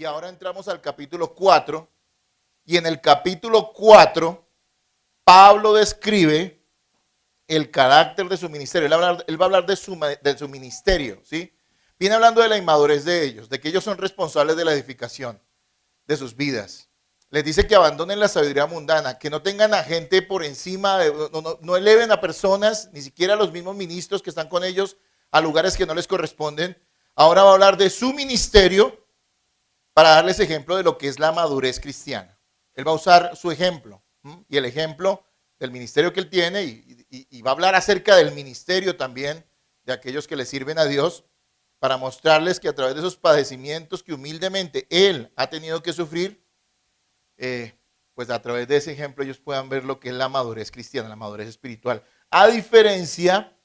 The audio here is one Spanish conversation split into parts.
ahora entramos al capítulo 4. Y en el capítulo 4, Pablo describe el carácter de su ministerio. Él va a hablar de su ministerio, ¿sí? Viene hablando de la inmadurez de ellos, de que ellos son responsables de la edificación de sus vidas. Les dice que abandonen la sabiduría mundana, que no tengan a gente por encima, no eleven a personas, ni siquiera a los mismos ministros que están con ellos, a lugares que no les corresponden. Ahora va a hablar de su ministerio para darles ejemplo de lo que es la madurez cristiana. Él va a usar su ejemplo y el ejemplo del ministerio que él tiene y va a hablar acerca del ministerio también de aquellos que le sirven a Dios para mostrarles que a través de esos padecimientos que humildemente él ha tenido que sufrir, pues a través de ese ejemplo ellos puedan ver lo que es la madurez cristiana, la madurez espiritual, a diferencia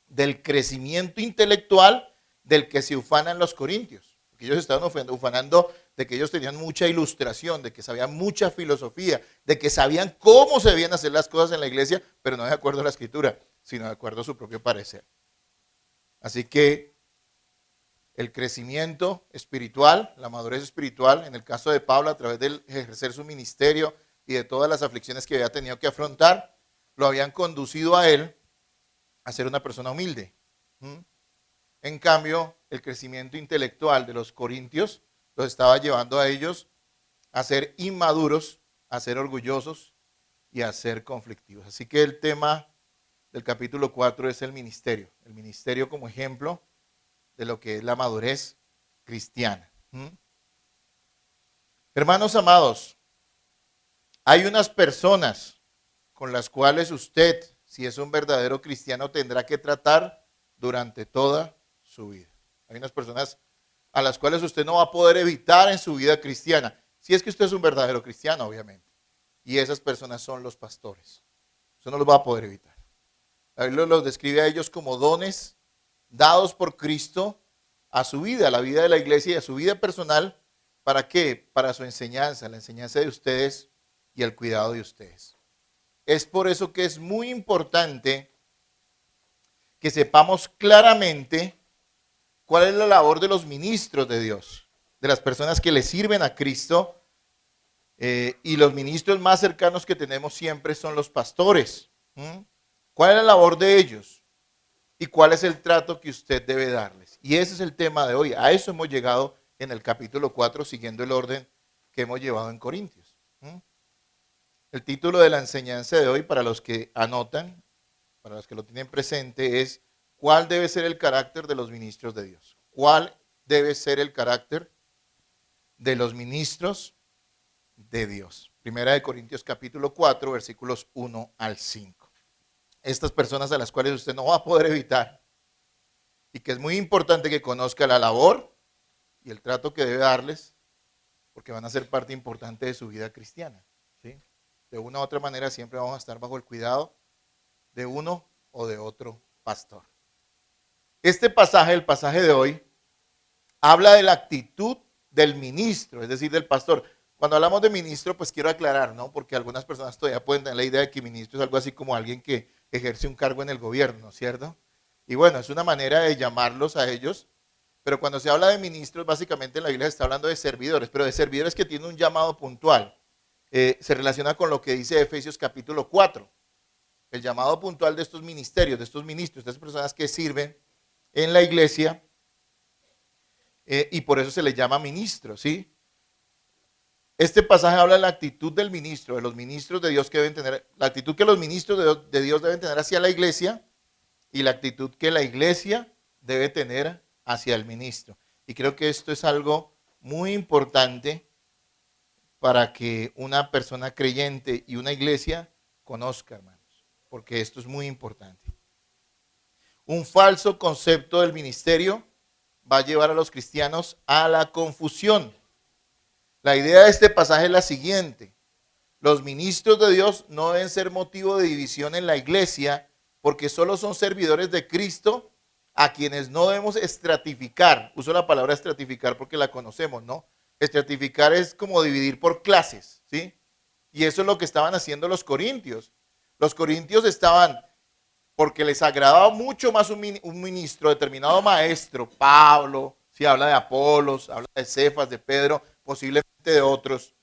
del crecimiento intelectual del que se ufanan los corintios, porque ellos estaban ufanando de que ellos tenían mucha ilustración, de que sabían mucha filosofía, de que sabían cómo se debían hacer las cosas en la iglesia, pero no de acuerdo a la escritura, sino de acuerdo a su propio parecer. Así que el crecimiento espiritual, la madurez espiritual, en el caso de Pablo, a través de ejercer su ministerio y de todas las aflicciones que había tenido que afrontar, lo habían conducido a él a ser una persona humilde. En cambio, el crecimiento intelectual de los corintios los estaba llevando a ellos a ser inmaduros, a ser orgullosos y a ser conflictivos. Así que el tema del capítulo 4 es el ministerio como ejemplo de lo que es la madurez cristiana. Hermanos amados, hay unas personas con las cuales usted, si es un verdadero cristiano, tendrá que tratar durante toda su vida. Hay unas personas a las cuales usted no va a poder evitar en su vida cristiana, si es que usted es un verdadero cristiano, obviamente. Y esas personas son los pastores. Eso no los va a poder evitar. La Biblia los describe a ellos como dones dados por Cristo a su vida, a la vida de la iglesia y a su vida personal. ¿Para qué? Para su enseñanza, la enseñanza de ustedes y el cuidado de ustedes. Es por eso que es muy importante que sepamos claramente cuál es la labor de los ministros de Dios, de las personas que le sirven a Cristo. Y los ministros más cercanos que tenemos siempre son los pastores. ¿Cuál es la labor de ellos? ¿Y cuál es el trato que usted debe darles? Y ese es el tema de hoy. A eso hemos llegado en el capítulo 4, siguiendo el orden que hemos llevado en Corintios. El título de la enseñanza de hoy, para los que anotan, para los que lo tienen presente, es ¿cuál debe ser el carácter de los ministros de Dios? ¿Cuál debe ser el carácter de los ministros de Dios? Primera de Corintios capítulo 4, versículos 1 al 5. Estas personas a las cuales usted no va a poder evitar y que es muy importante que conozca la labor y el trato que debe darles, porque van a ser parte importante de su vida cristiana, ¿sí? De una u otra manera siempre vamos a estar bajo el cuidado de uno o de otro pastor. Este pasaje, el pasaje de hoy, habla de la actitud del ministro, es decir, del pastor. Cuando hablamos de ministro, pues quiero aclarar, ¿no? Porque algunas personas todavía pueden tener la idea de que ministro es algo así como alguien que ejerce un cargo en el gobierno, ¿cierto? Y bueno, es una manera de llamarlos a ellos, pero cuando se habla de ministros, básicamente en la Biblia se está hablando de servidores, pero de servidores que tienen un llamado puntual. Se relaciona con lo que dice Efesios capítulo 4. El llamado puntual de estos ministerios, de estos ministros, de estas personas que sirven en la iglesia, y por eso se les llama ministro, ¿sí? Este pasaje habla de la actitud del ministro, de los ministros de Dios que deben tener, la actitud que los ministros de Dios deben tener hacia la iglesia y la actitud que la iglesia debe tener hacia el ministro. Y creo que esto es algo muy importante para que una persona creyente y una iglesia conozca, hermanos, porque esto es muy importante. Un falso concepto del ministerio va a llevar a los cristianos a la confusión. La idea de este pasaje es la siguiente: los ministros de Dios no deben ser motivo de división en la iglesia, porque solo son servidores de Cristo a quienes no debemos estratificar. Uso la palabra estratificar porque la conocemos, ¿no? Estratificar es como dividir por clases, ¿sí? Y eso es lo que estaban haciendo los corintios. Los corintios estaban, porque les agradaba mucho más un ministro, determinado maestro, Pablo, si habla de Apolos, habla de Cefas, de Pedro, posiblemente de otros.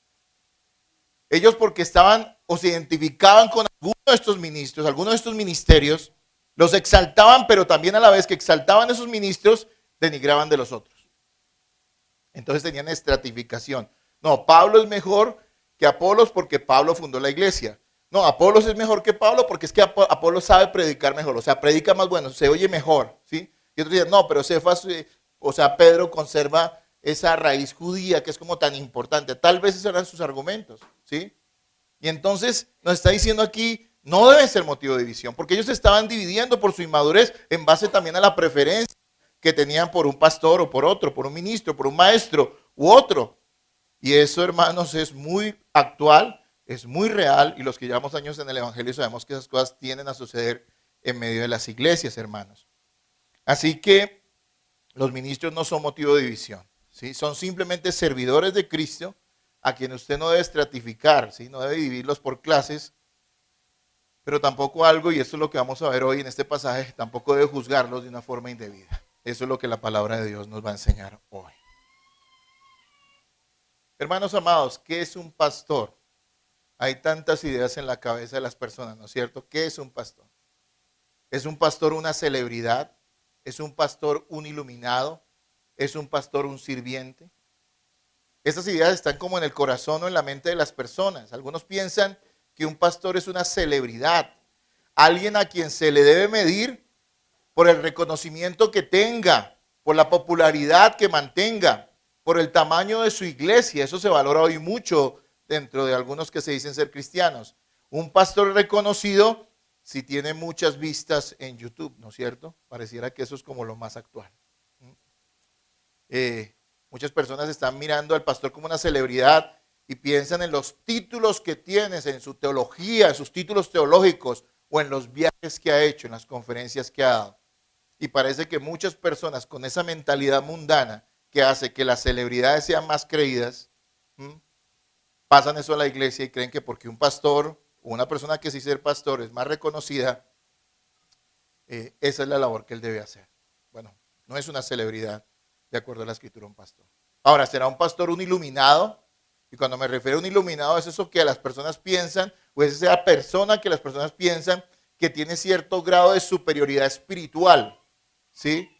Ellos porque estaban o se identificaban con alguno de estos ministros, algunos de estos ministerios, los exaltaban, pero también a la vez que exaltaban a esos ministros, denigraban de los otros. Entonces tenían estratificación. No, Pablo es mejor que Apolos porque Pablo fundó la iglesia. No, Apolos es mejor que Pablo porque es que Apolos sabe predicar mejor, o sea, predica más bueno, se oye mejor, ¿sí? Y otros dicen, no, pero Cefas, o sea, Pedro conserva esa raíz judía que es como tan importante. Tal vez esos eran sus argumentos, ¿sí? Y entonces nos está diciendo aquí, no debe ser motivo de división, porque ellos se estaban dividiendo por su inmadurez en base también a la preferencia que tenían por un pastor o por otro, por un ministro, por un maestro u otro. Y eso, hermanos, es muy actual, es muy real, y los que llevamos años en el Evangelio sabemos que esas cosas tienden a suceder en medio de las iglesias, hermanos. Así que los ministros no son motivo de división, ¿sí? Son simplemente servidores de Cristo a quienes usted no debe estratificar, ¿sí? No debe dividirlos por clases, pero tampoco algo, y esto es lo que vamos a ver hoy en este pasaje, tampoco debe juzgarlos de una forma indebida. Eso es lo que la palabra de Dios nos va a enseñar hoy. Hermanos amados, ¿qué es un pastor? Hay tantas ideas en la cabeza de las personas, ¿no es cierto? ¿Qué es un pastor? ¿Es un pastor una celebridad? ¿Es un pastor un iluminado? ¿Es un pastor un sirviente? Esas ideas están como en el corazón o en la mente de las personas. Algunos piensan que un pastor es una celebridad, alguien a quien se le debe medir por el reconocimiento que tenga, por la popularidad que mantenga, por el tamaño de su iglesia. Eso se valora hoy mucho dentro de algunos que se dicen ser cristianos. Un pastor reconocido si tiene muchas vistas en YouTube, ¿no es cierto? Pareciera que eso es como lo más actual. Muchas personas están mirando al pastor como una celebridad y piensan en los títulos que tienes, en su teología, en sus títulos teológicos o en los viajes que ha hecho, en las conferencias que ha dado. Y parece que muchas personas con esa mentalidad mundana que hace que las celebridades sean más creídas, pasan eso a la iglesia y creen que porque un pastor o una persona que sí ser pastor es más reconocida, esa es la labor que él debe hacer. Bueno, no es una celebridad de acuerdo a la escritura un pastor. Ahora, ¿será un pastor un iluminado? Y cuando me refiero a un iluminado es eso que las personas piensan, o es esa persona que las personas piensan que tiene cierto grado de superioridad espiritual, ¿sí?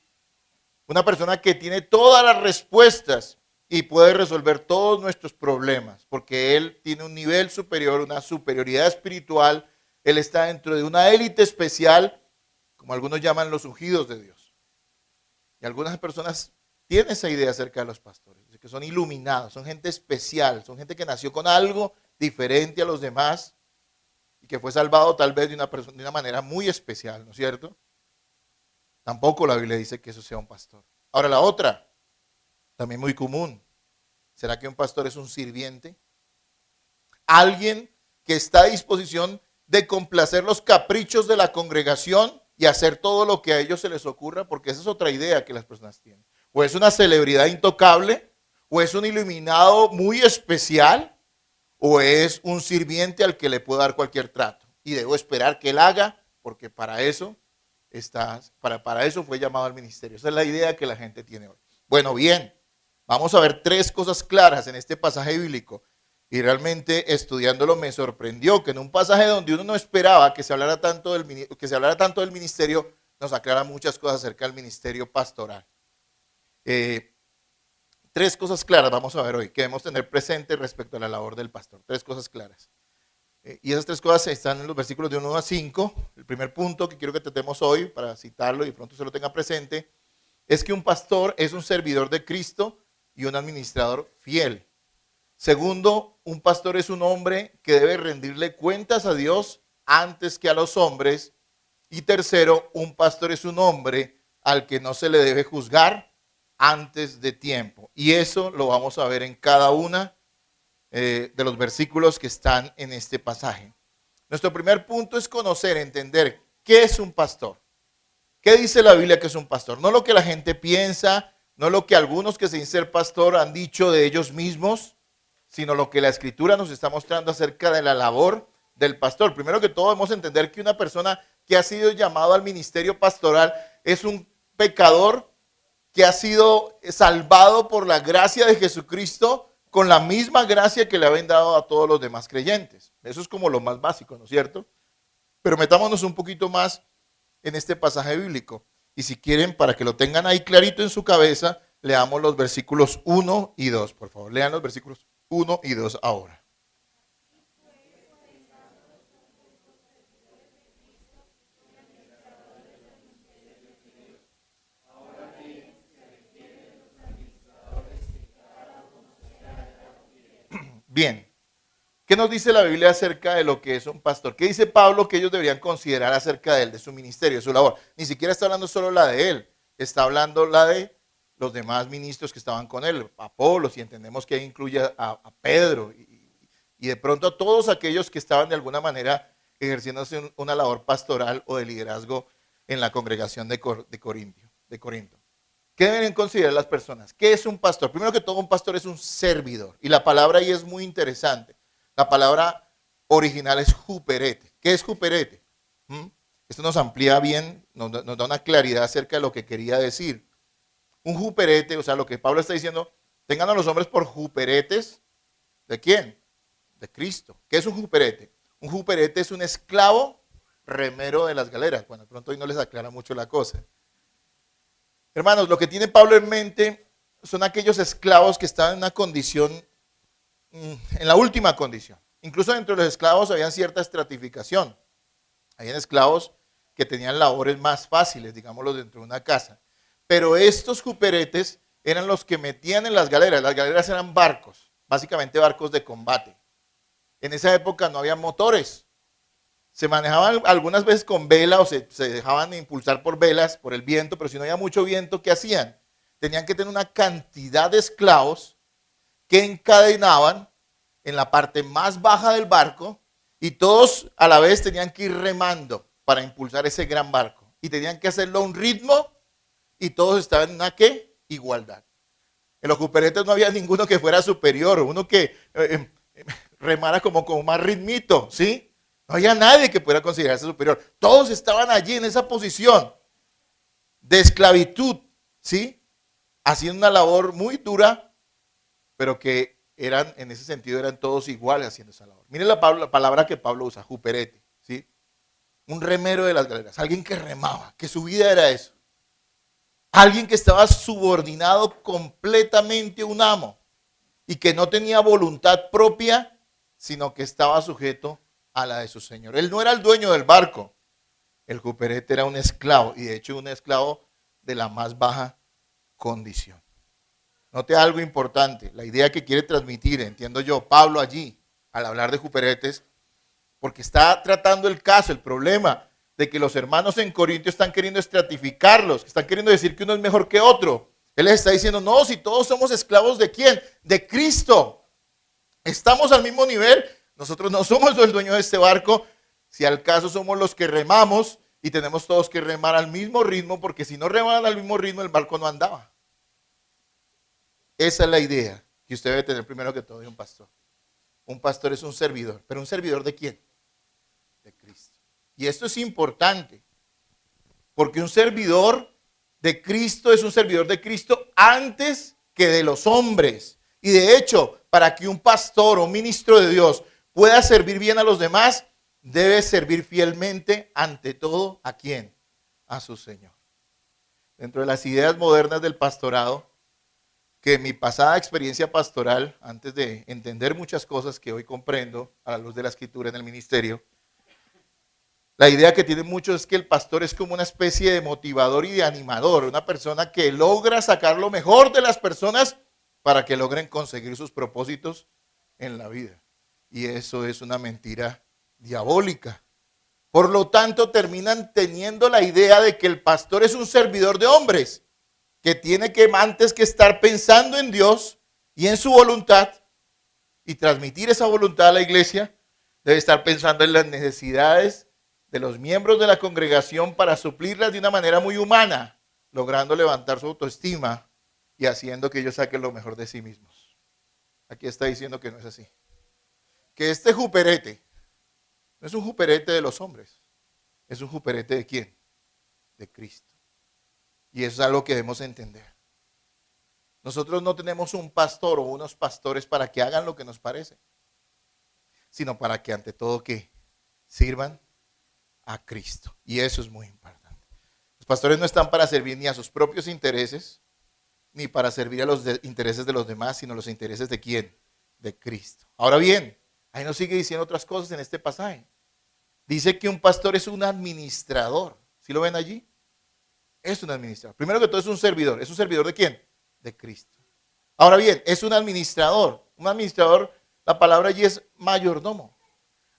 Una persona que tiene todas las respuestas y puede resolver todos nuestros problemas, porque él tiene un nivel superior, una superioridad espiritual, él está dentro de una élite especial, como algunos llaman los ungidos de Dios. Y algunas personas tienen esa idea acerca de los pastores, que son iluminados, son gente especial, son gente que nació con algo diferente a los demás y que fue salvado tal vez de una manera muy especial, ¿no es cierto? Tampoco la Biblia dice que eso sea un pastor. Ahora la otra, también muy común. ¿Será que un pastor es un sirviente? Alguien que está a disposición de complacer los caprichos de la congregación y hacer todo lo que a ellos se les ocurra, porque esa es otra idea que las personas tienen. O es una celebridad intocable, o es un iluminado muy especial, o es un sirviente al que le puedo dar cualquier trato. Y debo esperar que él haga, porque para eso para eso fue llamado al ministerio. Esa es la idea que la gente tiene hoy. Bueno, bien, vamos a ver tres cosas claras en este pasaje bíblico. Y realmente estudiándolo me sorprendió que en un pasaje donde uno no esperaba que se hablara tanto del ministerio, nos aclara muchas cosas acerca del ministerio pastoral. Tres cosas claras vamos a ver hoy que debemos tener presente respecto a la labor del pastor. Tres cosas claras. Y esas tres cosas están en los versículos de 1 a 5. El primer punto que quiero que tratemos hoy, para citarlo y pronto se lo tenga presente, es que un pastor es un servidor de Cristo y un administrador fiel. Segundo, un pastor es un hombre que debe rendirle cuentas a Dios antes que a los hombres. Y tercero, un pastor es un hombre al que no se le debe juzgar antes de tiempo. Y eso lo vamos a ver en cada una de los versículos que están en este pasaje. Nuestro primer punto es conocer, entender qué es un pastor. ¿Qué dice la Biblia que es un pastor? No lo que la gente piensa, no lo que algunos que se dicen ser pastor han dicho de ellos mismos, sino lo que la Escritura nos está mostrando acerca de la labor del pastor. Primero que todo debemos entender que una persona que ha sido llamado al ministerio pastoral es un pecador que ha sido salvado por la gracia de Jesucristo con la misma gracia que le habían dado a todos los demás creyentes. Eso es como lo más básico, ¿no es cierto? Pero metámonos un poquito más en este pasaje bíblico. Y si quieren, para que lo tengan ahí clarito en su cabeza, leamos los versículos 1 y 2. Por favor, lean los versículos 1 y 2 ahora. Bien. ¿Qué nos dice la Biblia acerca de lo que es un pastor? ¿Qué dice Pablo que ellos deberían considerar acerca de él, de su ministerio, de su labor? Ni siquiera está hablando solo la de él, está hablando la de los demás ministros que estaban con él, Apolo, si entendemos que incluye a Pedro y de pronto a todos aquellos que estaban de alguna manera ejerciendo una labor pastoral o de liderazgo en la congregación de Corinto. ¿Qué deben considerar las personas? ¿Qué es un pastor? Primero que todo, un pastor es un servidor y la palabra ahí es muy interesante. La palabra original es juperete. ¿Qué es juperete? Esto nos amplía bien, nos da una claridad acerca de lo que quería decir. Un juperete, o sea, lo que Pablo está diciendo, tengan a los hombres por juperetes. ¿De quién? De Cristo. ¿Qué es un juperete? Un juperete es un esclavo remero de las galeras. Bueno, de pronto hoy no les aclara mucho la cosa. Hermanos, lo que tiene Pablo en mente son aquellos esclavos que estaban en una condición, en la última condición. Incluso dentro de los esclavos había cierta estratificación. Habían esclavos que tenían labores más fáciles, digámoslo, dentro de una casa. Pero estos juperetes eran los que metían en las galeras. Las galeras eran barcos, básicamente barcos de combate. En esa época no había motores. Se manejaban algunas veces con vela o se dejaban impulsar por velas, por el viento, pero si no había mucho viento, ¿qué hacían? Tenían que tener una cantidad de esclavos que encadenaban en la parte más baja del barco y todos a la vez tenían que ir remando para impulsar ese gran barco. Y tenían que hacerlo a un ritmo y todos estaban en una ¿qué? Igualdad. En los juperetes no había ninguno que fuera superior, uno que remara como con más ritmito, ¿sí? No había nadie que pudiera considerarse superior. Todos estaban allí en esa posición de esclavitud, ¿sí? Haciendo una labor muy dura, pero que eran, en ese sentido, eran todos iguales haciendo esa labor. Miren la palabra que Pablo usa, juperete, ¿sí? Un remero de las galeras, alguien que remaba, que su vida era eso. Alguien que estaba subordinado completamente a un amo y que no tenía voluntad propia, sino que estaba sujeto a la de su señor. Él no era el dueño del barco. El juperete era un esclavo y de hecho un esclavo de la más baja condición. Note algo importante, la idea que quiere transmitir, entiendo yo, Pablo allí, al hablar de juperetes, porque está tratando el caso, el problema de que los hermanos en Corinto están queriendo estratificarlos, están queriendo decir que uno es mejor que otro. Él les está diciendo, no, si todos somos esclavos ¿de quién? De Cristo. Estamos al mismo nivel, nosotros no somos el dueño de este barco, si al caso somos los que remamos y tenemos todos que remar al mismo ritmo, porque si no remaran al mismo ritmo el barco no andaba. Esa es la idea que usted debe tener primero que todo de un pastor. Un pastor es un servidor, pero ¿un servidor de quién? De Cristo. Y esto es importante, porque un servidor de Cristo es un servidor de Cristo antes que de los hombres. Y de hecho, para que un pastor o un ministro de Dios pueda servir bien a los demás, debe servir fielmente ante todo ¿a quién? A su Señor. Dentro de las ideas modernas del pastorado, que en mi pasada experiencia pastoral, antes de entender muchas cosas que hoy comprendo a la luz de la Escritura en el ministerio, la idea que tienen muchos es que el pastor es como una especie de motivador y de animador, una persona que logra sacar lo mejor de las personas para que logren conseguir sus propósitos en la vida. Y eso es una mentira diabólica. Por lo tanto, terminan teniendo la idea de que el pastor es un servidor de hombres, que tiene que antes que estar pensando en Dios y en su voluntad y transmitir esa voluntad a la iglesia, debe estar pensando en las necesidades de los miembros de la congregación para suplirlas de una manera muy humana, logrando levantar su autoestima y haciendo que ellos saquen lo mejor de sí mismos. Aquí está diciendo que no es así. Que este juperete no es un juperete de los hombres, es un juperete ¿de quién? De Cristo. Y eso es algo que debemos entender. Nosotros no tenemos un pastor o unos pastores para que hagan lo que nos parece, sino para que ante todo que sirvan a Cristo. Y eso es muy importante. Los pastores no están para servir ni a sus propios intereses, ni para servir a los intereses de los demás, sino los intereses de ¿quién? De Cristo. Ahora bien, ahí nos sigue diciendo otras cosas en este pasaje. Dice que un pastor es un administrador. ¿Sí lo ven allí? Es un administrador. Primero que todo es un servidor. ¿Es un servidor de quién? De Cristo. Ahora bien, es un administrador. Un administrador, la palabra allí es mayordomo.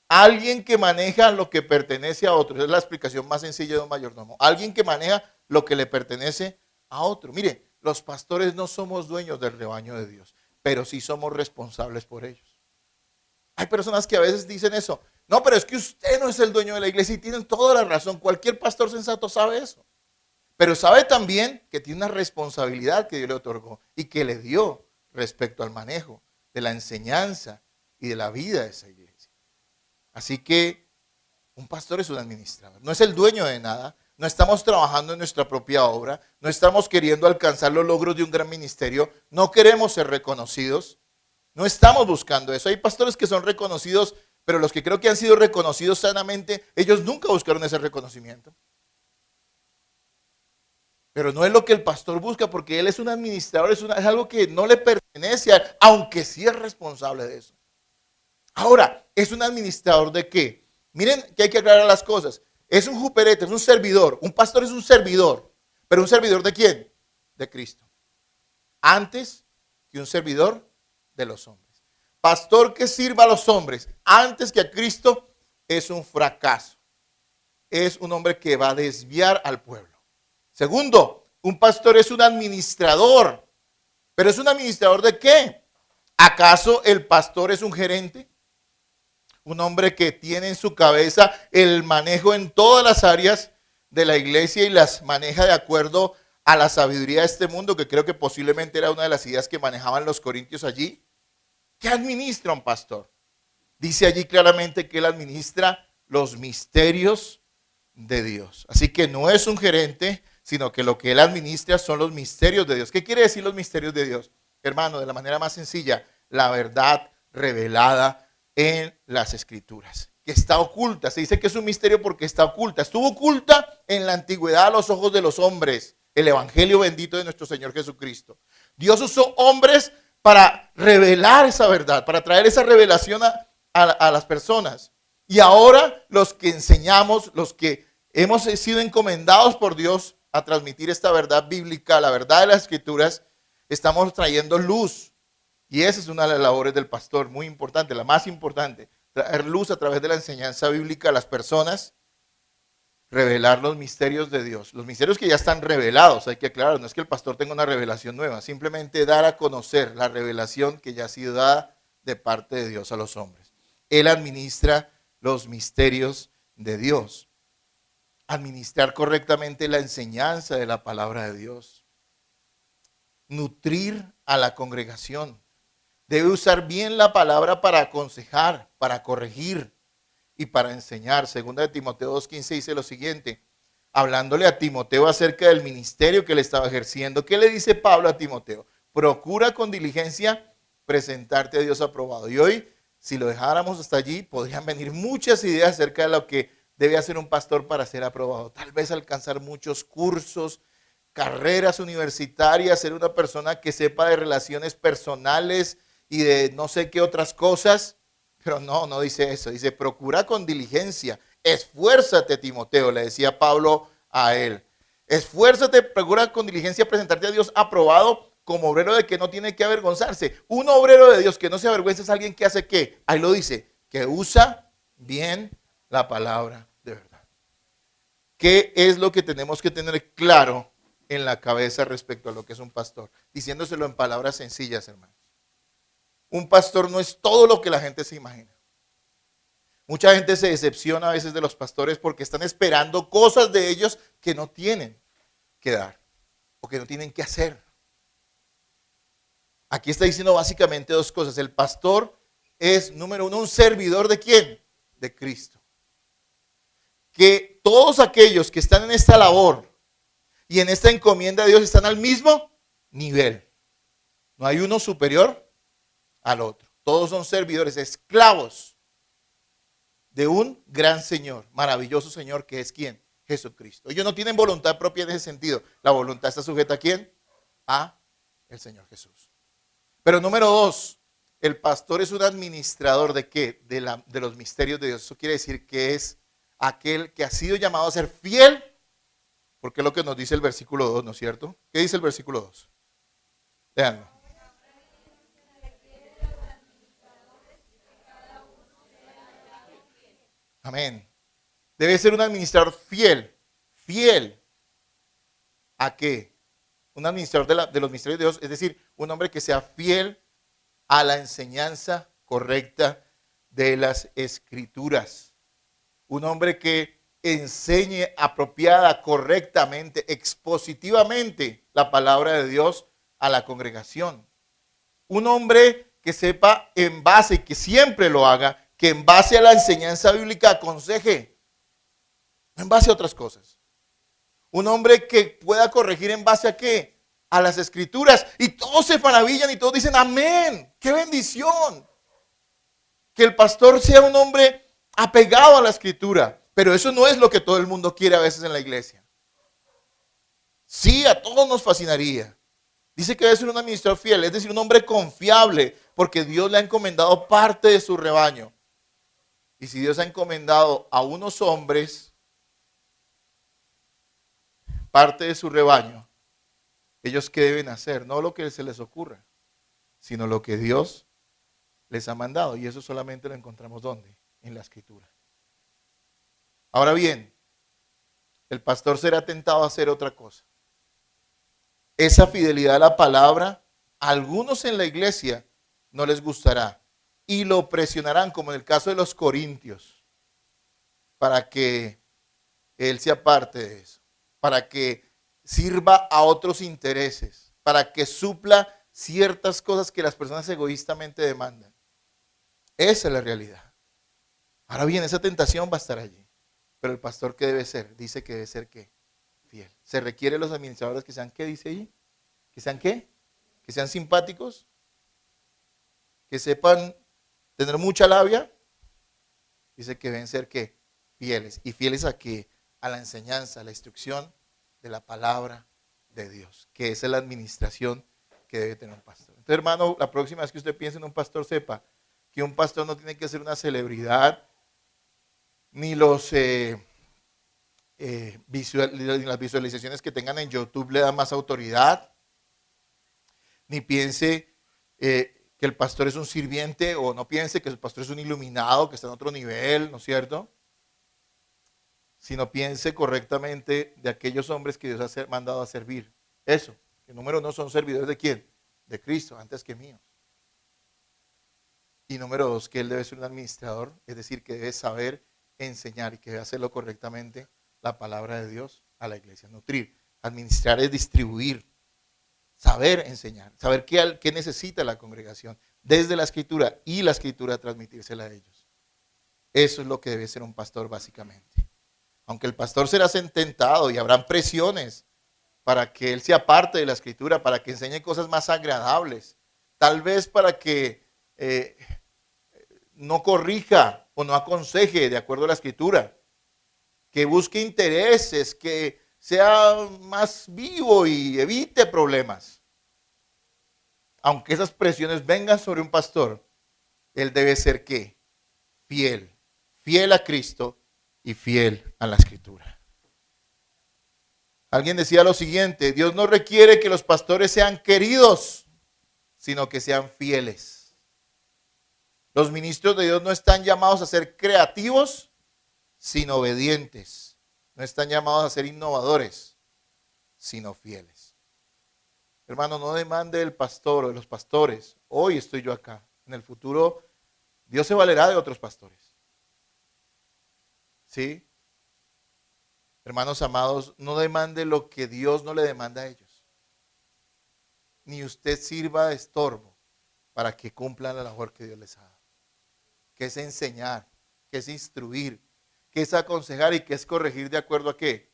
Alguien que maneja lo que pertenece a otro. Esa es la explicación más sencilla de un mayordomo. Alguien que maneja lo que le pertenece a otro. Mire, los pastores no somos dueños del rebaño de Dios, pero sí somos responsables por ellos. Hay personas que a veces dicen eso. No, pero es que usted no es el dueño de la iglesia, y tienen toda la razón. Cualquier pastor sensato sabe eso. Pero sabe también que tiene una responsabilidad que Dios le otorgó y que le dio respecto al manejo de la enseñanza y de la vida de esa iglesia. Así que un pastor es un administrador. No es el dueño de nada. No estamos trabajando en nuestra propia obra. No estamos queriendo alcanzar los logros de un gran ministerio. No queremos ser reconocidos. No estamos buscando eso. Hay pastores que son reconocidos, pero los que creo que han sido reconocidos sanamente, ellos nunca buscaron ese reconocimiento. Pero no es lo que el pastor busca, porque él es un administrador, es algo que no le pertenece a él, aunque sí es responsable de eso. Ahora, ¿es un administrador de qué? Miren que hay que aclarar las cosas. Es un juperete, es un servidor. Un pastor es un servidor. ¿Pero un servidor de quién? De Cristo. Antes que un servidor de los hombres. Pastor que sirva a los hombres antes que a Cristo es un fracaso. Es un hombre que va a desviar al pueblo. Segundo, un pastor es un administrador. ¿Pero es un administrador de qué? ¿Acaso el pastor es un gerente? Un hombre que tiene en su cabeza el manejo en todas las áreas de la iglesia y las maneja de acuerdo a la sabiduría de este mundo, que creo que posiblemente era una de las ideas que manejaban los corintios allí. ¿Qué administra un pastor? Dice allí claramente que él administra los misterios de Dios. Así que no es un gerente, sino que lo que él administra son los misterios de Dios. ¿Qué quiere decir los misterios de Dios? Hermano, de la manera más sencilla, la verdad revelada en las Escrituras, que está oculta. Se dice que es un misterio porque está oculta. Estuvo oculta en la antigüedad a los ojos de los hombres, el evangelio bendito de nuestro Señor Jesucristo. Dios usó hombres para revelar esa verdad, para traer esa revelación a las personas. Y ahora los que enseñamos, los que hemos sido encomendados por Dios a transmitir esta verdad bíblica, la verdad de las Escrituras, estamos trayendo luz. Y esa es una de las labores del pastor, muy importante, la más importante, traer luz a través de la enseñanza bíblica a las personas, revelar los misterios de Dios, los misterios que ya están revelados, hay que aclarar, no es que el pastor tenga una revelación nueva, simplemente dar a conocer la revelación que ya ha sido dada de parte de Dios a los hombres. Él administra los misterios de Dios. Administrar correctamente la enseñanza de la palabra de Dios. Nutrir a la congregación. Debe usar bien la palabra para aconsejar, para corregir y para enseñar. Segunda de Timoteo 2:15 dice lo siguiente, hablándole a Timoteo acerca del ministerio que él estaba ejerciendo. ¿Qué le dice Pablo a Timoteo? Procura con diligencia presentarte a Dios aprobado. Y hoy, si lo dejáramos hasta allí, podrían venir muchas ideas acerca de lo que debe hacer un pastor para ser aprobado. Tal vez alcanzar muchos cursos, carreras universitarias, ser una persona que sepa de relaciones personales y de no sé qué otras cosas. Pero no dice eso. Dice, procura con diligencia. Esfuérzate, Timoteo, le decía Pablo a él. Esfuérzate, procura con diligencia presentarte a Dios aprobado como obrero de que no tiene que avergonzarse. Un obrero de Dios que no se avergüenza es alguien que hace ¿qué? Ahí lo dice, que usa bien la palabra de verdad. ¿Qué es lo que tenemos que tener claro en la cabeza respecto a lo que es un pastor? Diciéndoselo en palabras sencillas, hermanos. Un pastor no es todo lo que la gente se imagina. Mucha gente se decepciona a veces de los pastores porque están esperando cosas de ellos que no tienen que dar o que no tienen que hacer. Aquí está diciendo básicamente dos cosas. El pastor es, número uno, un servidor ¿de quién? De Cristo. Que todos aquellos que están en esta labor y en esta encomienda de Dios están al mismo nivel. No hay uno superior al otro. Todos son servidores, esclavos de un gran Señor, maravilloso Señor, que es ¿quién? Jesucristo. Ellos no tienen voluntad propia en ese sentido. La voluntad está sujeta ¿a quién? A el Señor Jesús. Pero número 2, el pastor es un administrador ¿de qué? De los misterios de Dios. Eso quiere decir que es aquel que ha sido llamado a ser fiel, porque es lo que nos dice el versículo 2, ¿no es cierto? ¿Qué dice el versículo 2? Leanlo. Amén. Debe ser un administrador fiel. ¿Fiel a qué? Un administrador de los misterios de Dios, es decir, un hombre que sea fiel a la enseñanza correcta de las Escrituras. Un hombre que enseñe apropiada, correctamente, expositivamente la palabra de Dios a la congregación. Un hombre que sepa en base, y que siempre lo haga, que en base a la enseñanza bíblica aconseje, no en base a otras cosas. Un hombre que pueda corregir en base a qué? A las Escrituras. Y todos se maravillan y todos dicen amén. ¡Qué bendición! Que el pastor sea un hombre apegado a la Escritura. Pero eso no es lo que todo el mundo quiere a veces en la iglesia. Sí, a todos nos fascinaría. Dice que debe ser un administrador fiel, es decir, un hombre confiable, porque Dios le ha encomendado parte de su rebaño. Y si Dios ha encomendado a unos hombres parte de su rebaño, ellos qué deben hacer, no lo que se les ocurra, sino lo que Dios les ha mandado. Y eso solamente lo encontramos ¿dónde? En la Escritura. Ahora bien, el pastor será tentado a hacer otra cosa. Esa fidelidad a la palabra, a algunos en la iglesia no les gustará y lo presionarán, como en el caso de los corintios, para que él se aparte de eso, para que sirva a otros intereses, para que supla ciertas cosas que las personas egoístamente demandan. Esa es la realidad. Ahora bien, esa tentación va a estar allí. Pero el pastor, ¿qué debe ser? Dice que debe ser ¿qué? Fiel. Se requiere los administradores que sean ¿qué? Dice allí. ¿Que sean qué? Que sean simpáticos. Que sepan tener mucha labia. Dice que deben ser ¿qué? Fieles. ¿Y fieles a qué? A la enseñanza, a la instrucción de la palabra de Dios. Que esa es la administración que debe tener un pastor. Entonces, hermano, la próxima vez que usted piense en un pastor, sepa que un pastor no tiene que ser una celebridad, ni las visualizaciones que tengan en YouTube le dan más autoridad, ni piense que el pastor es un sirviente, o no piense que el pastor es un iluminado, que está en otro nivel, ¿no es cierto? Sino piense correctamente de aquellos hombres que Dios ha mandado a servir. Eso, que número 1 son servidores ¿de quién? De Cristo, antes que míos. Y número 2, que él debe ser un administrador, es decir, que debe saber enseñar y que debe hacerlo correctamente la palabra de Dios a la iglesia. Nutrir, administrar es distribuir, saber enseñar, saber qué necesita la congregación desde la Escritura y la Escritura transmitírsela a ellos. Eso es lo que debe ser un pastor básicamente. Aunque el pastor será tentado y habrán presiones para que él sea parte de la Escritura, para que enseñe cosas más agradables, tal vez para que no corrija o no aconseje de acuerdo a la Escritura, que busque intereses, que sea más vivo y evite problemas. Aunque esas presiones vengan sobre un pastor, él debe ser ¿qué? Fiel, fiel a Cristo y fiel a la Escritura. Alguien decía lo siguiente: Dios no requiere que los pastores sean queridos, sino que sean fieles. Los ministros de Dios no están llamados a ser creativos, sino obedientes. No están llamados a ser innovadores, sino fieles. Hermano, no demande del pastor o de los pastores. Hoy estoy yo acá. En el futuro, Dios se valerá de otros pastores. ¿Sí? Hermanos amados, no demande lo que Dios no le demanda a ellos. Ni usted sirva de estorbo para que cumplan la labor que Dios les ha dado. Que es enseñar, que es instruir, que es aconsejar y que es corregir de acuerdo a qué?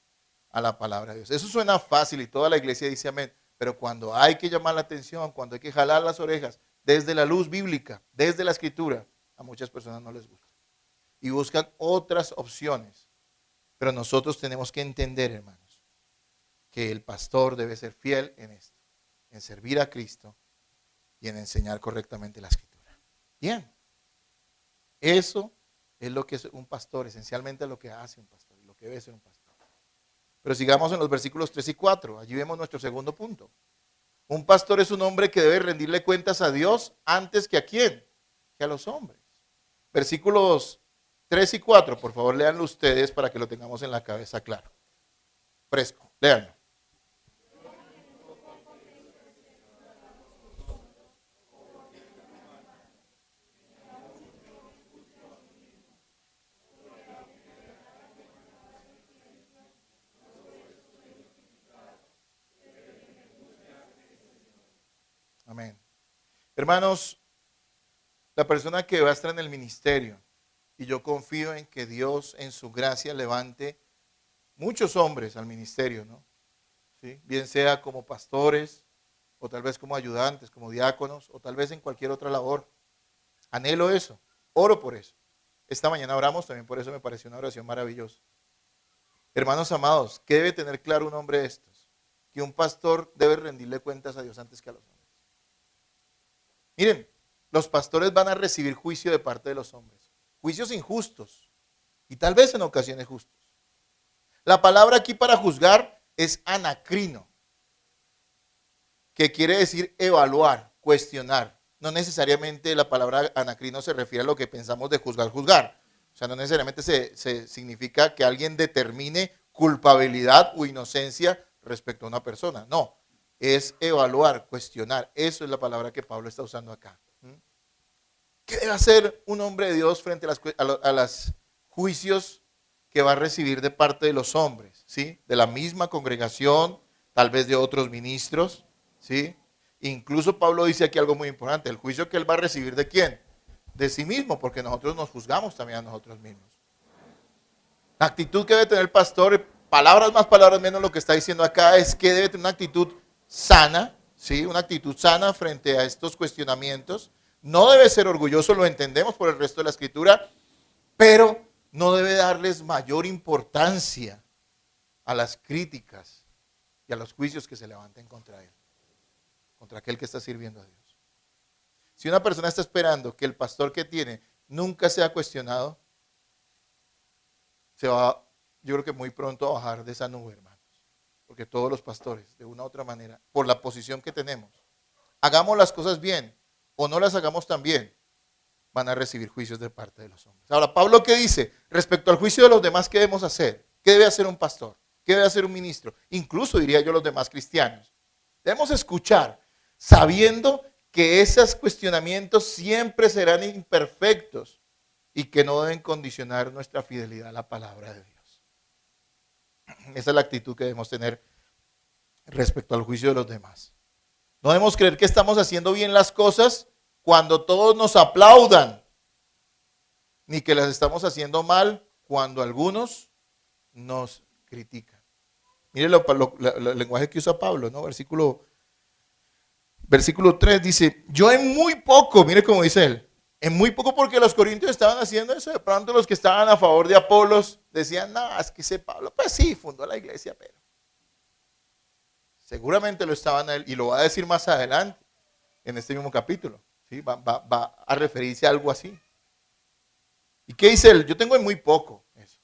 A la palabra de Dios. Eso suena fácil y toda la iglesia dice amén. Pero cuando hay que llamar la atención, cuando hay que jalar las orejas desde la luz bíblica, desde la escritura, a muchas personas no les gusta. Y buscan otras opciones. Pero nosotros tenemos que entender, hermanos, que el pastor debe ser fiel en esto, en servir a Cristo y en enseñar correctamente la escritura. Bien, eso es lo que es un pastor, esencialmente lo que hace un pastor, lo que debe ser un pastor. Pero sigamos en los versículos 3 y 4, allí vemos nuestro segundo punto. Un pastor es un hombre que debe rendirle cuentas a Dios antes que a quién, que a los hombres. Versículos 3 y 4, por favor, léanlo ustedes para que lo tengamos en la cabeza claro. Fresco, léanlo. Amén. Hermanos, la persona que va a estar en el ministerio, y yo confío en que Dios en su gracia levante muchos hombres al ministerio, ¿no? ¿Sí? Bien sea como pastores, o tal vez como ayudantes, como diáconos, o tal vez en cualquier otra labor. Anhelo eso, oro por eso. Esta mañana oramos también, por eso me pareció una oración maravillosa. Hermanos amados, ¿qué debe tener claro un hombre de estos? Que un pastor debe rendirle cuentas a Dios antes que a los hombres. Miren, los pastores van a recibir juicio de parte de los hombres. Juicios injustos y tal vez en ocasiones justos. La palabra aquí para juzgar es anacrino, que quiere decir evaluar, cuestionar. No necesariamente la palabra anacrino se refiere a lo que pensamos de juzgar, juzgar. O sea, no necesariamente se significa que alguien determine culpabilidad o inocencia respecto a una persona. No, es evaluar, cuestionar. Eso es la palabra que Pablo está usando acá. ¿Qué debe hacer un hombre de Dios frente a los juicios que va a recibir de parte de los hombres? ¿Sí? De la misma congregación, tal vez de otros ministros. ¿Sí? Incluso Pablo dice aquí algo muy importante, el juicio que él va a recibir ¿de quién? De sí mismo, porque nosotros nos juzgamos también a nosotros mismos. La actitud que debe tener el pastor, palabras más, palabras menos, lo que está diciendo acá es que debe tener una actitud sana, ¿sí? Una actitud sana frente a estos cuestionamientos. No debe ser orgulloso, lo entendemos por el resto de la escritura, pero no debe darles mayor importancia a las críticas y a los juicios que se levanten contra él, contra aquel que está sirviendo a Dios. Si una persona está esperando que el pastor que tiene nunca sea cuestionado, se va, yo creo que muy pronto a bajar de esa nube, hermanos. Porque todos los pastores, de una u otra manera, por la posición que tenemos, hagamos las cosas bien o no las hagamos tan bien, van a recibir juicios de parte de los hombres. Ahora, Pablo, ¿qué dice? Respecto al juicio de los demás, ¿qué debemos hacer? ¿Qué debe hacer un pastor? ¿Qué debe hacer un ministro? Incluso, diría yo, los demás cristianos. Debemos escuchar, sabiendo que esos cuestionamientos siempre serán imperfectos y que no deben condicionar nuestra fidelidad a la palabra de Dios. Esa es la actitud que debemos tener respecto al juicio de los demás. No debemos creer que estamos haciendo bien las cosas cuando todos nos aplaudan, ni que las estamos haciendo mal cuando algunos nos critican. Mire el lenguaje que usa Pablo, ¿no? Versículo 3 dice, yo en muy poco, mire cómo dice él, en muy poco, porque los corintios estaban haciendo eso. De pronto los que estaban a favor de Apolos decían, no, es que ese Pablo, pues sí, fundó la iglesia, pero seguramente lo estaban a él, y lo va a decir más adelante, en este mismo capítulo, ¿sí? Va a referirse a algo así. ¿Y qué dice él? Yo tengo en muy poco eso.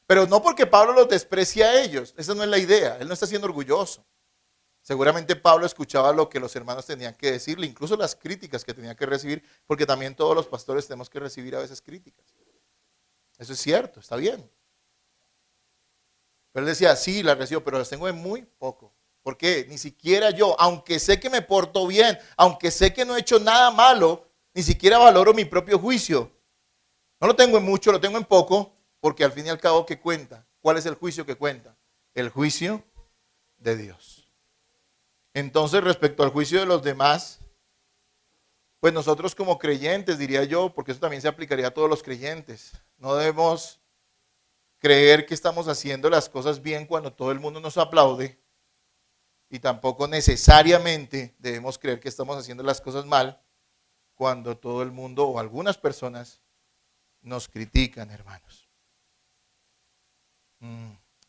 Pero no porque Pablo los desprecia a ellos, esa no es la idea, él no está siendo orgulloso. Seguramente Pablo escuchaba lo que los hermanos tenían que decirle, incluso las críticas que tenía que recibir, porque también todos los pastores tenemos que recibir a veces críticas. Eso es cierto, está bien. Pero él decía, sí, las recibo, pero las tengo en muy poco. ¿Por qué? Ni siquiera yo, aunque sé que me porto bien, aunque sé que no he hecho nada malo, ni siquiera valoro mi propio juicio. No lo tengo en mucho, lo tengo en poco, porque al fin y al cabo, ¿qué cuenta? ¿Cuál es el juicio que cuenta? El juicio de Dios. Entonces, respecto al juicio de los demás, pues nosotros como creyentes, diría yo, porque eso también se aplicaría a todos los creyentes, no debemos creer que estamos haciendo las cosas bien cuando todo el mundo nos aplaude Y tampoco necesariamente debemos creer que estamos haciendo las cosas mal cuando todo el mundo o algunas personas nos critican, hermanos.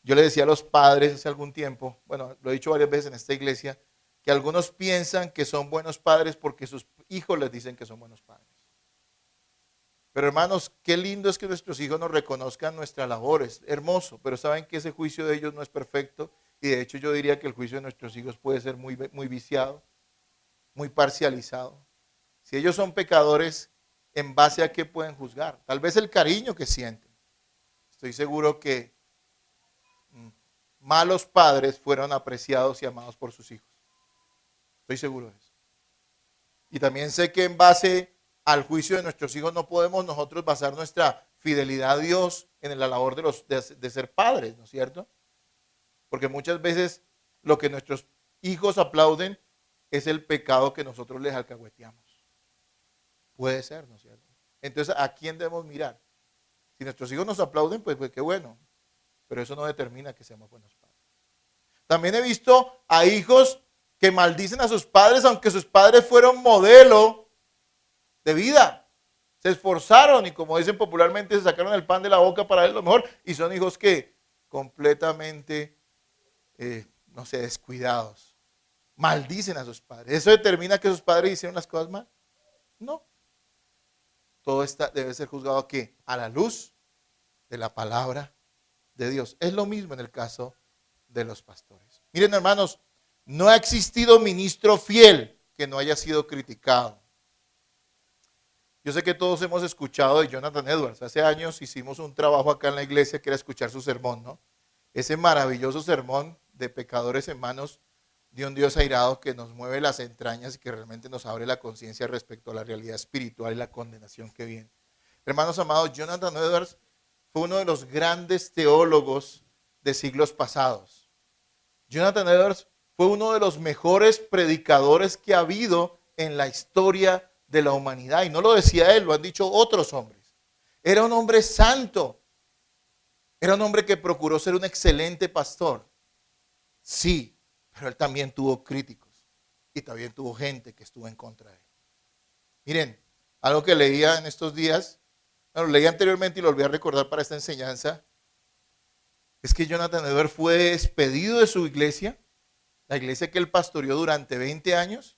Yo le decía a los padres hace algún tiempo, bueno, lo he dicho varias veces en esta iglesia, que algunos piensan que son buenos padres porque sus hijos les dicen que son buenos padres. Pero hermanos, qué lindo es que nuestros hijos nos reconozcan nuestras labores, hermoso, pero saben que ese juicio de ellos no es perfecto y de hecho yo diría que el juicio de nuestros hijos puede ser muy viciado, muy parcializado. Si ellos son pecadores, ¿en base a qué pueden juzgar? Tal vez el cariño que sienten. Estoy seguro que malos padres fueron apreciados y amados por sus hijos. Estoy seguro de eso. Y también sé que en base al juicio de nuestros hijos no podemos nosotros basar nuestra fidelidad a Dios en la labor de ser padres, ¿no es cierto? Porque muchas veces lo que nuestros hijos aplauden es el pecado que nosotros les alcahueteamos. Puede ser, ¿no es cierto? Entonces, ¿a quién debemos mirar? Si nuestros hijos nos aplauden, pues qué bueno. Pero eso no determina que seamos buenos padres. También he visto a hijos que maldicen a sus padres, aunque sus padres fueron modelo de vida. Se esforzaron y, como dicen popularmente, se sacaron el pan de la boca para ver lo mejor. Y son hijos que completamente, no sé, descuidados. Maldicen a sus padres. ¿Eso determina que sus padres hicieron las cosas mal? No. Todo debe ser juzgado aquí, a la luz de la palabra de Dios. Es lo mismo en el caso de los pastores. Miren, hermanos, no ha existido ministro fiel que no haya sido criticado. Yo sé que todos hemos escuchado de Jonathan Edwards. Hace años hicimos un trabajo acá en la iglesia que era escuchar su sermón, ¿no? Ese maravilloso sermón de pecadores en manos de un Dios airado que nos mueve las entrañas y que realmente nos abre la conciencia respecto a la realidad espiritual y la condenación que viene. Hermanos amados, Jonathan Edwards fue uno de los grandes teólogos de siglos pasados. Jonathan Edwards fue uno de los mejores predicadores que ha habido en la historia de la humanidad. Y no lo decía él, lo han dicho otros hombres. Era un hombre santo. Era un hombre que procuró ser un excelente pastor. Sí, pero él también tuvo críticos. Y también tuvo gente que estuvo en contra de él. Miren, algo que leía en estos días, lo leí anteriormente y lo volví a recordar para esta enseñanza, es que Jonathan Edwards fue despedido de su iglesia, la iglesia que él pastoreó durante 20 años,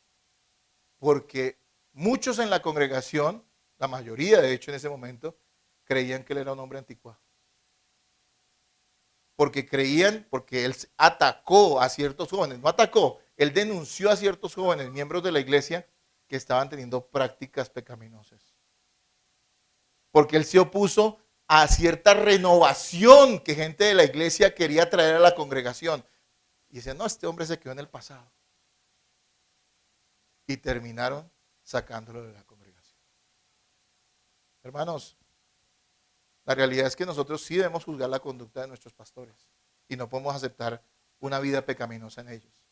porque muchos en la congregación, la mayoría de hecho en ese momento, creían que él era un hombre anticuado. Porque él atacó a ciertos jóvenes, no atacó, él denunció a ciertos jóvenes, miembros de la iglesia, que estaban teniendo prácticas pecaminosas. Porque él se opuso a cierta renovación que gente de la iglesia quería traer a la congregación. Y dice, no, este hombre se quedó en el pasado. Y terminaron sacándolo de la congregación. Hermanos, la realidad es que nosotros sí debemos juzgar la conducta de nuestros pastores. Y no podemos aceptar una vida pecaminosa en ellos.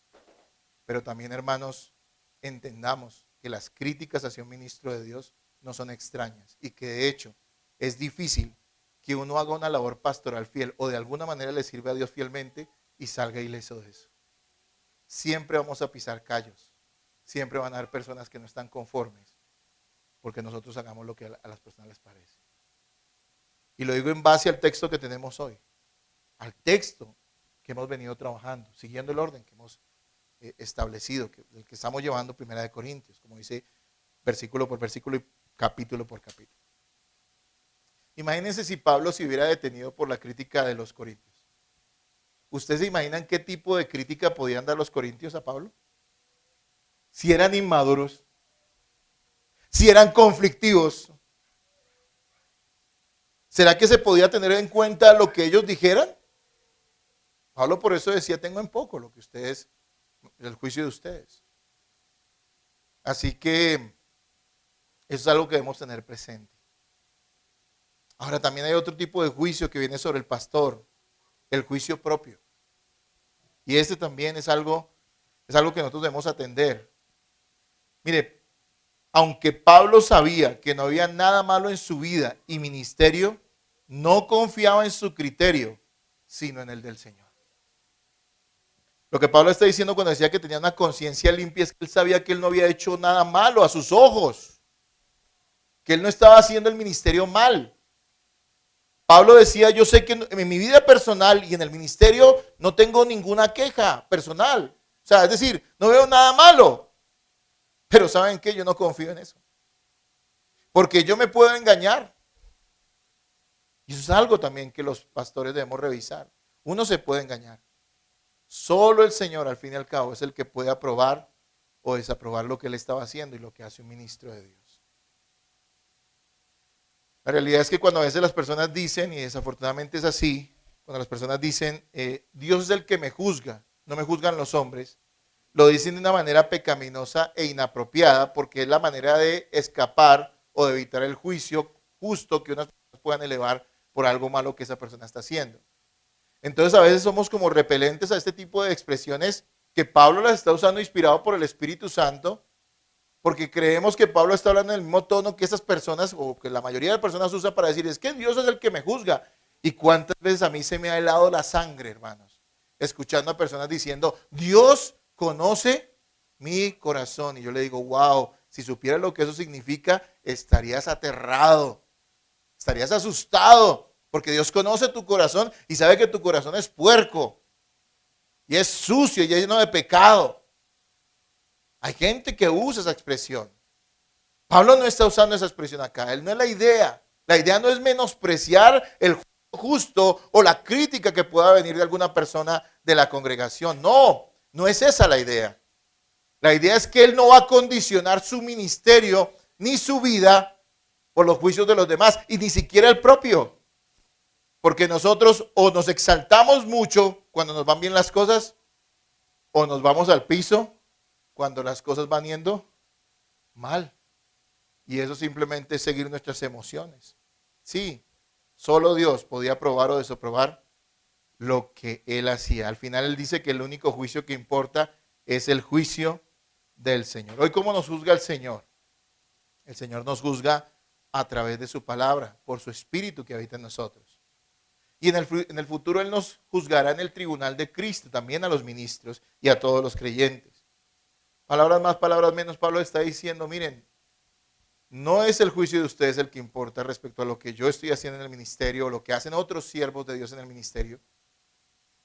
Pero también, hermanos, entendamos que las críticas hacia un ministro de Dios no son extrañas. Y que de hecho es difícil que uno haga una labor pastoral fiel o de alguna manera le sirva a Dios fielmente y salga ileso de eso. Siempre vamos a pisar callos. Siempre van a haber personas que no están conformes porque nosotros hagamos lo que a las personas les parece. Y lo digo en base al texto que tenemos hoy, al texto que hemos venido trabajando, siguiendo el orden que hemos establecido, el que estamos llevando Primera de Corintios, como dice versículo por versículo y capítulo por capítulo. Imagínense si Pablo se hubiera detenido por la crítica de los corintios. ¿Ustedes se imaginan qué tipo de crítica podían dar los corintios a Pablo? Si eran inmaduros, si eran conflictivos, ¿será que se podía tener en cuenta lo que ellos dijeran? Pablo por eso decía, tengo en poco lo que ustedes, el juicio de ustedes. Así que eso es algo que debemos tener presente. Ahora también hay otro tipo de juicio que viene sobre el pastor, el juicio propio. Y este también es algo que nosotros debemos atender. Mire, aunque Pablo sabía que no había nada malo en su vida y ministerio, no confiaba en su criterio, sino en el del Señor. Lo que Pablo está diciendo cuando decía que tenía una conciencia limpia es que él sabía que él no había hecho nada malo a sus ojos, que él no estaba haciendo el ministerio mal. Pablo decía, yo sé que en mi vida personal y en el ministerio no tengo ninguna queja personal. O sea, es decir, no veo nada malo. Pero ¿saben qué? Yo no confío en eso. Porque yo me puedo engañar. Y eso es algo también que los pastores debemos revisar. Uno se puede engañar. Solo el Señor, al fin y al cabo, es el que puede aprobar o desaprobar lo que él estaba haciendo y lo que hace un ministro de Dios. La realidad es que cuando a veces las personas dicen, y desafortunadamente es así, cuando las personas dicen, Dios es el que me juzga, no me juzgan los hombres, lo dicen de una manera pecaminosa e inapropiada porque es la manera de escapar o de evitar el juicio justo que unas personas puedan elevar por algo malo que esa persona está haciendo. Entonces a veces somos como repelentes a este tipo de expresiones que Pablo las está usando inspirado por el Espíritu Santo, porque creemos que Pablo está hablando en el mismo tono que esas personas, o que la mayoría de personas usa para decir, es que Dios es el que me juzga. ¿Y cuántas veces a mí se me ha helado la sangre, hermanos? Escuchando a personas diciendo, Dios conoce mi corazón. Y yo le digo, wow, si supieras lo que eso significa, estarías aterrado, estarías asustado. Porque Dios conoce tu corazón y sabe que tu corazón es puerco. Y es sucio y es lleno de pecado. Hay gente que usa esa expresión. Pablo no está usando esa expresión acá. Él no es la idea. La idea no es menospreciar el justo o la crítica que pueda venir de alguna persona de la congregación. No, no es esa la idea. La idea es que él no va a condicionar su ministerio ni su vida por los juicios de los demás y ni siquiera el propio. Porque nosotros o nos exaltamos mucho cuando nos van bien las cosas o nos vamos al piso cuando las cosas van yendo mal. Y eso simplemente es seguir nuestras emociones. Sí, solo Dios podía aprobar o desaprobar lo que él hacía. Al final él dice que el único juicio que importa es el juicio del Señor. Hoy, ¿cómo nos juzga el Señor? El Señor nos juzga a través de su palabra, por su espíritu que habita en nosotros. Y en el futuro Él nos juzgará en el tribunal de Cristo, también a los ministros y a todos los creyentes. Palabras más, palabras menos, Pablo está diciendo, miren, no es el juicio de ustedes el que importa respecto a lo que yo estoy haciendo en el ministerio o lo que hacen otros siervos de Dios en el ministerio.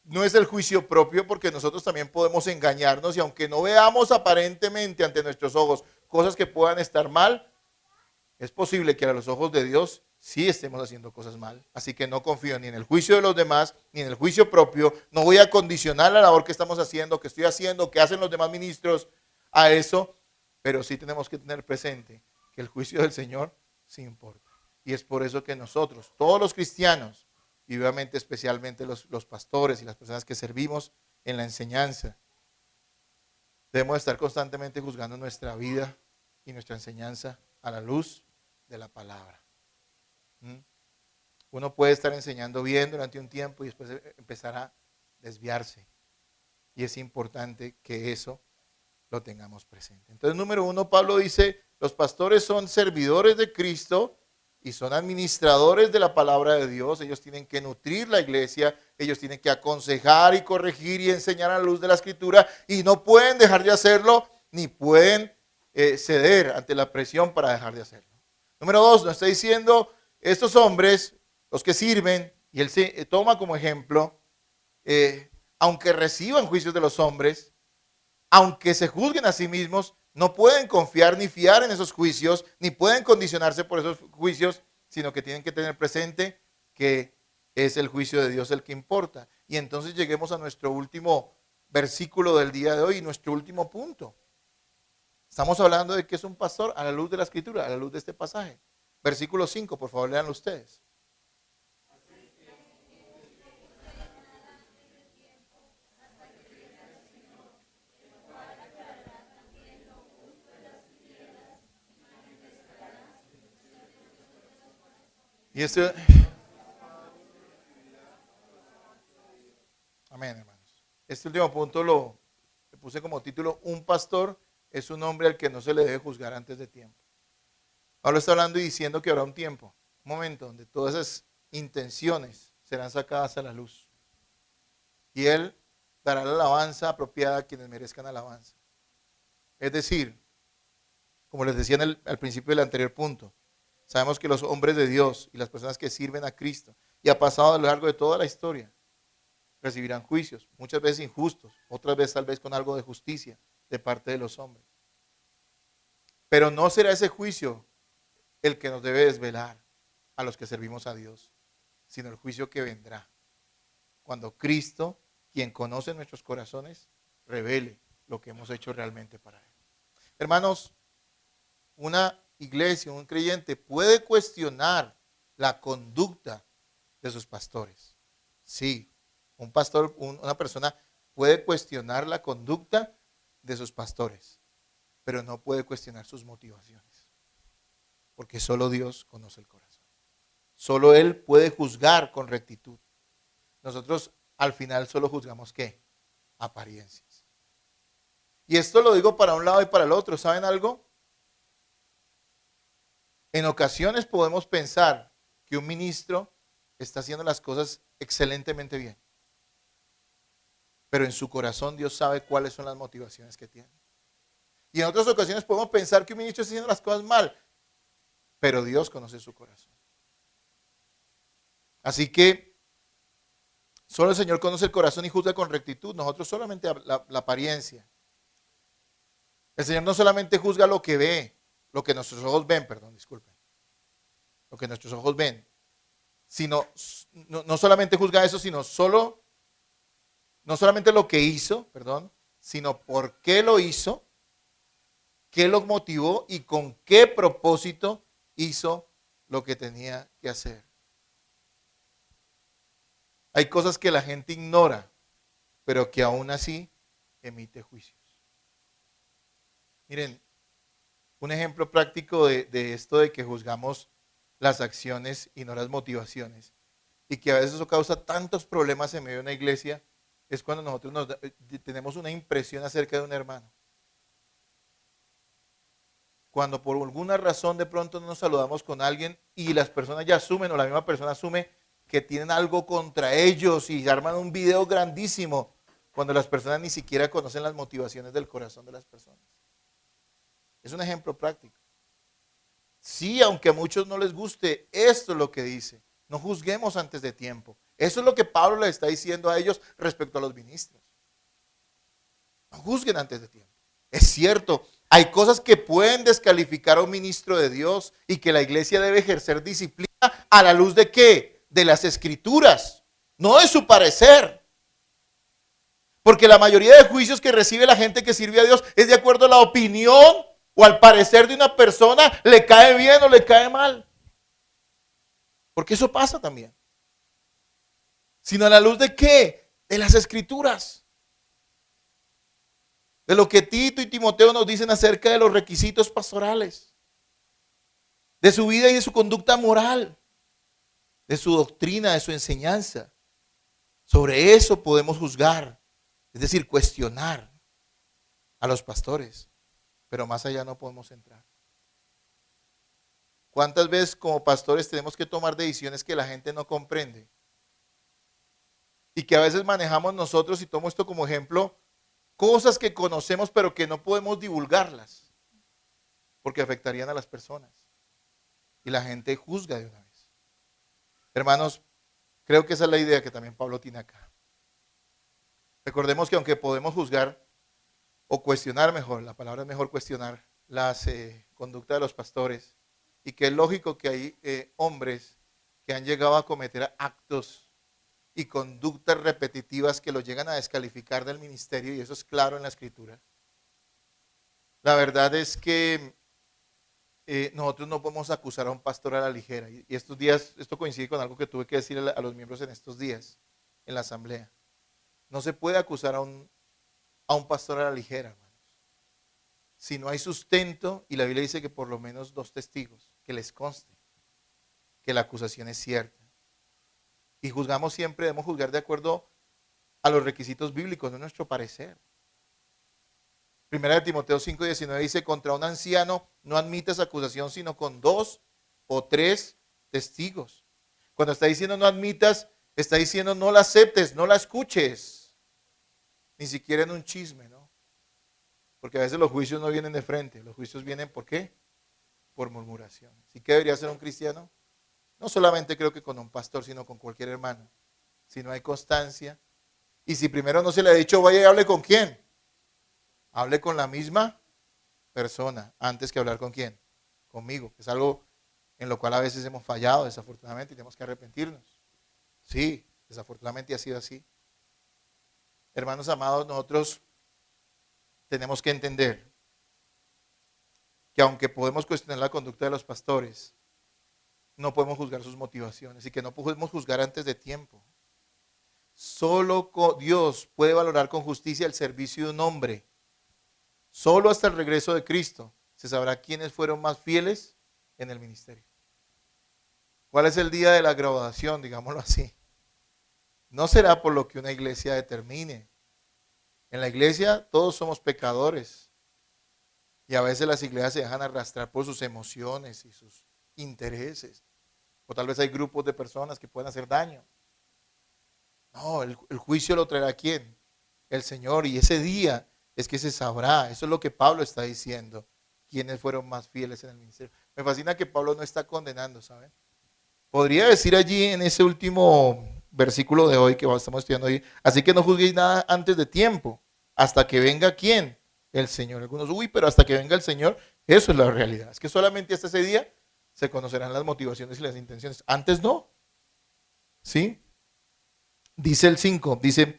No es el juicio propio porque nosotros también podemos engañarnos y aunque no veamos aparentemente ante nuestros ojos cosas que puedan estar mal, es posible que a los ojos de Dios sí estemos haciendo cosas mal. Así que no confío ni en el juicio de los demás, ni en el juicio propio. No voy a condicionar la labor que estamos haciendo, que estoy haciendo, que hacen los demás ministros a eso. Pero sí tenemos que tener presente que el juicio del Señor sí importa. Y es por eso que nosotros, todos los cristianos, y obviamente especialmente los pastores y las personas que servimos en la enseñanza, debemos estar constantemente juzgando nuestra vida y nuestra enseñanza a la luz de la palabra. Uno puede estar enseñando bien durante un tiempo y después empezar a desviarse. Y es importante que eso lo tengamos presente. Entonces, número uno, Pablo dice, los pastores son servidores de Cristo y son administradores de la palabra de Dios. Ellos tienen que nutrir la iglesia, ellos tienen que aconsejar y corregir y enseñar a la luz de la Escritura y no pueden dejar de hacerlo ni pueden ceder ante la presión para dejar de hacerlo. Número dos, nos está diciendo, estos hombres, los que sirven, y él se toma como ejemplo, aunque reciban juicios de los hombres, aunque se juzguen a sí mismos, no pueden confiar ni fiar en esos juicios, ni pueden condicionarse por esos juicios, sino que tienen que tener presente que es el juicio de Dios el que importa. Y entonces lleguemos a nuestro último versículo del día de hoy, nuestro último punto. Estamos hablando de que es un pastor a la luz de la Escritura, a la luz de este pasaje. Versículo 5, por favor, léanlo ustedes. Y este, amén, hermanos. Este último punto le puse como título, un pastor es un hombre al que no se le debe juzgar antes de tiempo. Pablo está hablando y diciendo que habrá un tiempo, un momento donde todas esas intenciones serán sacadas a la luz. Y él dará la alabanza apropiada a quienes merezcan alabanza. Es decir, como les decía al principio del anterior punto, sabemos que los hombres de Dios y las personas que sirven a Cristo, y ha pasado a lo largo de toda la historia, recibirán juicios, muchas veces injustos, otras veces tal vez con algo de justicia de parte de los hombres. Pero no será ese juicio el que nos debe desvelar a los que servimos a Dios, sino el juicio que vendrá cuando Cristo, quien conoce nuestros corazones, revele lo que hemos hecho realmente para Él. Hermanos, una iglesia, un creyente puede cuestionar la conducta de sus pastores. Sí, un pastor, una persona puede cuestionar la conducta de sus pastores, pero no puede cuestionar sus motivaciones, porque solo Dios conoce el corazón. Solo Él puede juzgar con rectitud. Nosotros al final solo juzgamos ¿qué? Apariencias. Y esto lo digo para un lado y para el otro. ¿Saben algo? En ocasiones podemos pensar que un ministro está haciendo las cosas excelentemente bien, pero en su corazón Dios sabe cuáles son las motivaciones que tiene. Y en otras ocasiones podemos pensar que un ministro está haciendo las cosas mal, pero Dios conoce su corazón. Así que solo el Señor conoce el corazón y juzga con rectitud. Nosotros solamente la apariencia. El Señor no solamente juzga lo que ve, lo que nuestros ojos ven, perdón, disculpen. Lo que nuestros ojos ven. Sino, no solamente juzga eso, sino no solamente lo que hizo, perdón, sino por qué lo hizo, qué lo motivó y con qué propósito hizo lo que tenía que hacer. Hay cosas que la gente ignora, pero que aún así emite juicios. Miren, un ejemplo práctico de esto de que juzgamos las acciones y no las motivaciones, y que a veces eso causa tantos problemas en medio de una iglesia, es cuando nosotros tenemos una impresión acerca de un hermano. Cuando por alguna razón de pronto no nos saludamos con alguien y las personas ya asumen, o la misma persona asume que tienen algo contra ellos y arman un video grandísimo, cuando las personas ni siquiera conocen las motivaciones del corazón de las personas. Es un ejemplo práctico. Sí, aunque a muchos no les guste, esto es lo que dice. No juzguemos antes de tiempo. Eso es lo que Pablo le está diciendo a ellos respecto a los ministros. No juzguen antes de tiempo. Es cierto, hay cosas que pueden descalificar a un ministro de Dios y que la iglesia debe ejercer disciplina a la luz de ¿qué? De las escrituras, no de su parecer. Porque la mayoría de juicios que recibe la gente que sirve a Dios es de acuerdo a la opinión o al parecer de una persona, le cae bien o le cae mal. Porque eso pasa también. Sino a la luz de ¿qué? De las escrituras. De lo que Tito y Timoteo nos dicen acerca de los requisitos pastorales. De su vida y de su conducta moral. De su doctrina, de su enseñanza. Sobre eso podemos juzgar. Es decir, cuestionar a los pastores. Pero más allá no podemos entrar. ¿Cuántas veces como pastores tenemos que tomar decisiones que la gente no comprende? Y que a veces manejamos nosotros, y tomo esto como ejemplo, cosas que conocemos pero que no podemos divulgarlas, porque afectarían a las personas. Y la gente juzga de una vez. Hermanos, creo que esa es la idea que también Pablo tiene acá. Recordemos que aunque podemos juzgar o cuestionar mejor, la palabra es mejor cuestionar las conductas de los pastores, y que es lógico que hay hombres que han llegado a cometer actos y conductas repetitivas que los llegan a descalificar del ministerio, y eso es claro en la escritura. La verdad es que nosotros no podemos acusar a un pastor a la ligera, y estos días, esto coincide con algo que tuve que decir a los miembros en estos días, en la asamblea. No se puede acusar a un pastor a la ligera, hermanos. Si no hay sustento, y la Biblia dice que por lo menos 2 testigos, que les conste que la acusación es cierta. Y juzgamos siempre, debemos juzgar de acuerdo a los requisitos bíblicos, no nuestro parecer. Primera de Timoteo 5:19 dice, contra un anciano no admitas acusación, sino con 2 o 3 testigos. Cuando está diciendo no admitas, está diciendo no la aceptes, no la escuches. ni siquiera en un chisme, ¿no? Porque a veces los juicios no vienen de frente, los juicios vienen ¿por qué? Por murmuraciones. ¿Y qué debería ser un cristiano? No solamente creo que con un pastor, sino con cualquier hermano. Si no hay constancia, y si primero no se le ha dicho, vaya y hable con quién. Hable con la misma persona antes que hablar con quién. Conmigo, que es algo en lo cual a veces hemos fallado desafortunadamente y tenemos que arrepentirnos. Sí, desafortunadamente ha sido así. Hermanos amados, nosotros tenemos que entender que aunque podemos cuestionar la conducta de los pastores, no podemos juzgar sus motivaciones y que no podemos juzgar antes de tiempo. Solo Dios puede valorar con justicia el servicio de un hombre. Solo hasta el regreso de Cristo se sabrá quiénes fueron más fieles en el ministerio. ¿Cuál es el día de la graduación, digámoslo así? No será por lo que una iglesia determine. En la iglesia todos somos pecadores y a veces las iglesias se dejan arrastrar por sus emociones y sus intereses. O tal vez hay grupos de personas que pueden hacer daño. No, el juicio lo traerá ¿quién? El Señor. Y ese día es que se sabrá. Eso es lo que Pablo está diciendo. ¿Quiénes fueron más fieles en el ministerio? Me fascina que Pablo no está condenando, ¿saben? Podría decir allí en ese último versículo de hoy que estamos estudiando hoy, así que no juzguéis nada antes de tiempo, hasta que venga ¿quién? El Señor. Algunos, pero hasta que venga el Señor, eso es la realidad. Es que solamente hasta ese día se conocerán las motivaciones y las intenciones. Antes no. ¿Sí? Dice el 5, dice,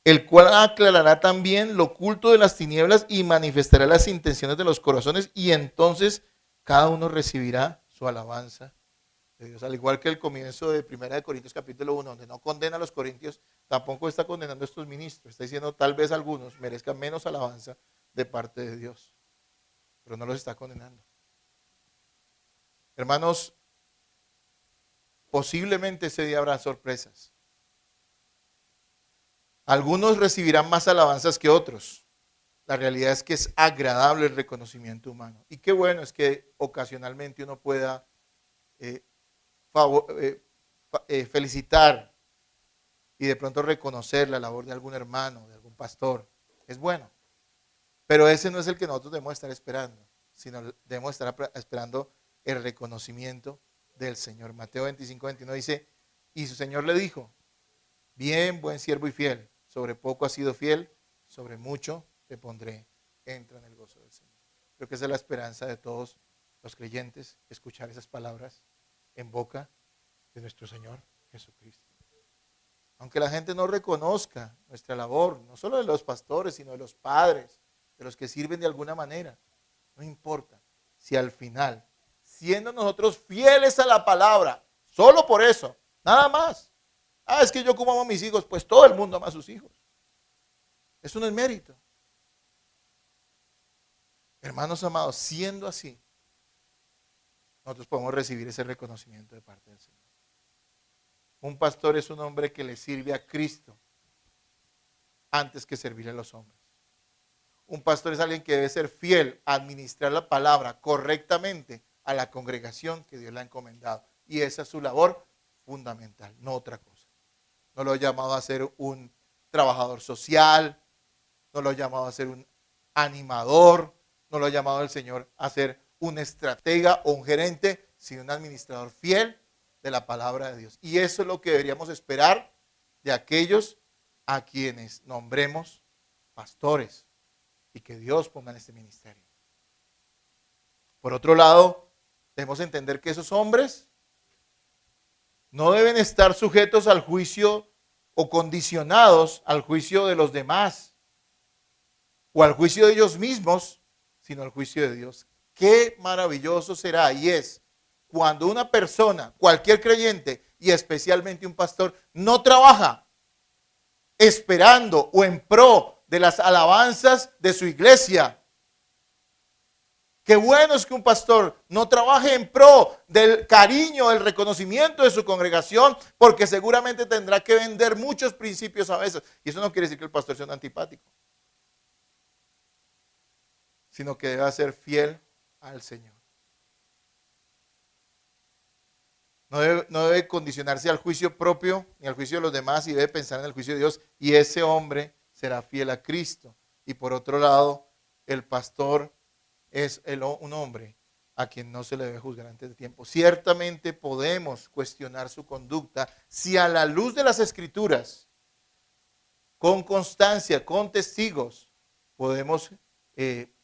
el cual aclarará también lo oculto de las tinieblas y manifestará las intenciones de los corazones y entonces cada uno recibirá su alabanza de Dios. Al igual que el comienzo de 1 Corintios capítulo 1, donde no condena a los corintios, tampoco está condenando a estos ministros. Está diciendo tal vez algunos merezcan menos alabanza de parte de Dios, pero no los está condenando. Hermanos, posiblemente ese día habrá sorpresas. Algunos recibirán más alabanzas que otros. La realidad es que es agradable el reconocimiento humano. Y qué bueno es que ocasionalmente uno pueda felicitar y de pronto reconocer la labor de algún hermano, de algún pastor. Es bueno. Pero ese no es el que nosotros debemos estar esperando, sino debemos estar esperando el reconocimiento del Señor. Mateo 25:21 dice, y su Señor le dijo, bien, buen siervo y fiel, sobre poco has sido fiel, sobre mucho te pondré, entra en el gozo del Señor. Creo que esa es la esperanza de todos los creyentes, escuchar esas palabras en boca de nuestro Señor Jesucristo. Aunque la gente no reconozca nuestra labor, no solo de los pastores, sino de los padres, de los que sirven de alguna manera, no importa si al final, siendo nosotros fieles a la palabra, solo por eso, nada más. Es que yo como amo a mis hijos, pues todo el mundo ama a sus hijos. Eso no es mérito. Hermanos amados, siendo así, nosotros podemos recibir ese reconocimiento de parte del Señor. Un pastor es un hombre que le sirve a Cristo antes que servirle a los hombres. Un pastor es alguien que debe ser fiel a administrar la palabra correctamente a la congregación que Dios le ha encomendado. Y esa es su labor fundamental, no otra cosa. No lo ha llamado a ser un trabajador social, no lo ha llamado a ser un animador, no lo ha llamado el Señor a ser un estratega o un gerente, sino un administrador fiel de la palabra de Dios. Y eso es lo que deberíamos esperar de aquellos a quienes nombremos pastores y que Dios ponga en este ministerio. Por otro lado, debemos entender que esos hombres no deben estar sujetos al juicio o condicionados al juicio de los demás o al juicio de ellos mismos, sino al juicio de Dios. Qué maravilloso será y es cuando una persona, cualquier creyente y especialmente un pastor, no trabaja esperando o en pro de las alabanzas de su iglesia. Qué bueno es que un pastor no trabaje en pro del cariño, del reconocimiento de su congregación, porque seguramente tendrá que vender muchos principios a veces. Y eso no quiere decir que el pastor sea un antipático, sino que debe ser fiel al Señor. No debe condicionarse al juicio propio ni al juicio de los demás y debe pensar en el juicio de Dios. Y ese hombre será fiel a Cristo. Y por otro lado, el pastor es un hombre a quien no se le debe juzgar antes de tiempo. Ciertamente podemos cuestionar su conducta si a la luz de las Escrituras, con constancia, con testigos, podemos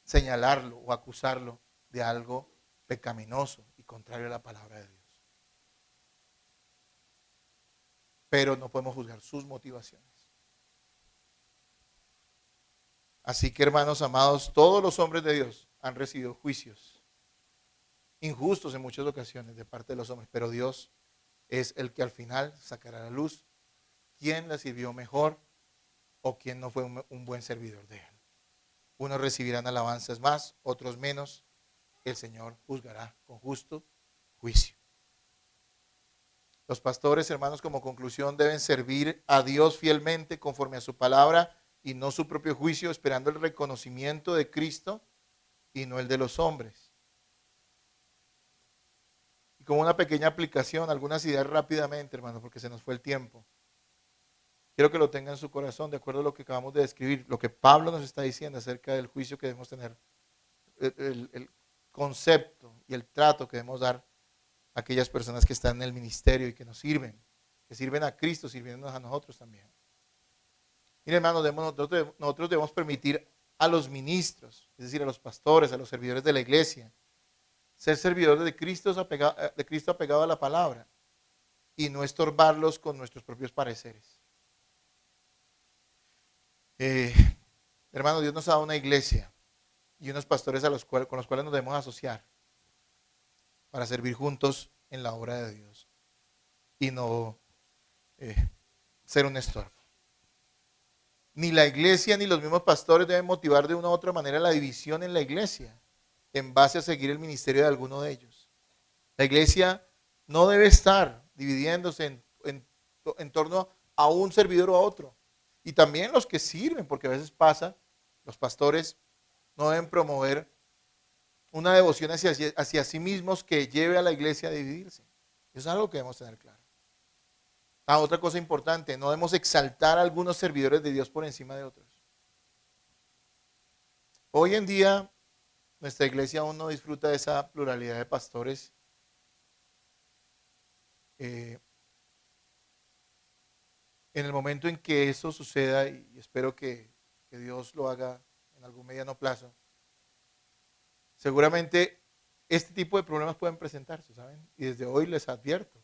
señalarlo o acusarlo de algo pecaminoso y contrario a la palabra de Dios. Pero no podemos juzgar sus motivaciones. Así que, hermanos amados, todos los hombres de Dios han recibido juicios injustos en muchas ocasiones de parte de los hombres, pero Dios es el que al final sacará a la luz quién la sirvió mejor o quién no fue un buen servidor de él. Unos recibirán alabanzas más, otros menos. El Señor juzgará con justo juicio. Los pastores, hermanos, como conclusión, deben servir a Dios fielmente conforme a su palabra y no su propio juicio, esperando el reconocimiento de Cristo y no el de los hombres. Y como una pequeña aplicación, algunas ideas rápidamente, hermanos, porque se nos fue el tiempo. Quiero que lo tengan en su corazón, de acuerdo a lo que acabamos de describir, lo que Pablo nos está diciendo acerca del juicio que debemos tener, el concepto y el trato que debemos dar a aquellas personas que están en el ministerio y que nos sirven, que sirven a Cristo, sirviéndonos a nosotros también. Miren, hermanos, nosotros debemos permitir a los ministros, es decir, a los pastores, a los servidores de la iglesia, ser servidores de Cristo apegado a la palabra y no estorbarlos con nuestros propios pareceres. Hermanos, Dios nos ha dado una iglesia y unos pastores con los cuales nos debemos asociar para servir juntos en la obra de Dios y no ser un estorbo. Ni la iglesia ni los mismos pastores deben motivar de una u otra manera la división en la iglesia en base a seguir el ministerio de alguno de ellos. La iglesia no debe estar dividiéndose en torno a un servidor o a otro. Y también los que sirven, porque a veces pasa, los pastores no deben promover una devoción hacia sí mismos que lleve a la iglesia a dividirse. Eso es algo que debemos tener claro. Otra cosa importante, no debemos exaltar a algunos servidores de Dios por encima de otros. Hoy en día, nuestra iglesia aún no disfruta de esa pluralidad de pastores. En el momento en que eso suceda, y espero que Dios lo haga en algún mediano plazo, seguramente este tipo de problemas pueden presentarse, ¿saben? Y desde hoy les advierto,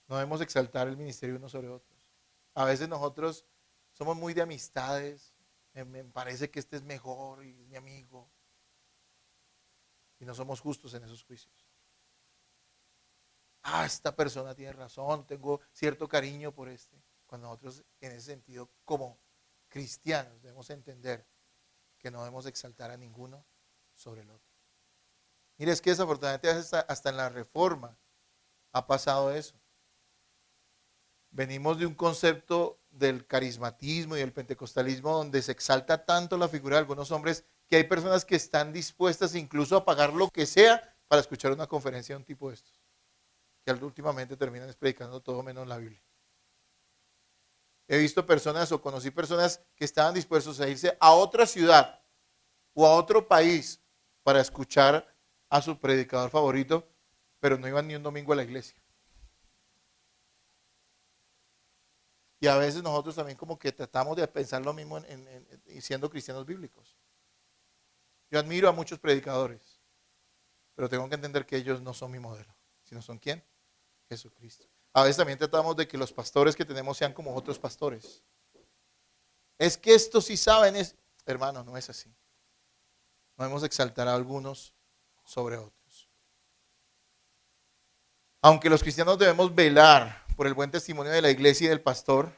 no debemos exaltar el ministerio unos sobre otros. A veces nosotros somos muy de amistades, me parece que este es mejor y es mi amigo, y no somos justos en esos juicios. Esta persona tiene razón, tengo cierto cariño por este. Cuando nosotros en ese sentido como cristianos debemos entender que no debemos exaltar a ninguno sobre el otro. Mire, es que desafortunadamente hasta en la Reforma ha pasado eso. Venimos de un concepto del carismatismo y del pentecostalismo donde se exalta tanto la figura de algunos hombres que hay personas que están dispuestas incluso a pagar lo que sea para escuchar una conferencia de un tipo de estos, que últimamente terminan predicando todo menos la Biblia. He visto personas o conocí personas que estaban dispuestos a irse a otra ciudad o a otro país para escuchar a su predicador favorito, pero no iban ni un domingo a la iglesia. Y a veces nosotros también como que tratamos de pensar lo mismo siendo cristianos bíblicos. Yo admiro a muchos predicadores, pero tengo que entender que ellos no son mi modelo, sino son ¿quién? Jesucristo. A veces también tratamos de que los pastores que tenemos sean como otros pastores. Es que estos sí saben, hermano, no es así. No debemos exaltar a algunos sobre otros. Aunque los cristianos debemos velar por el buen testimonio de la iglesia y del pastor,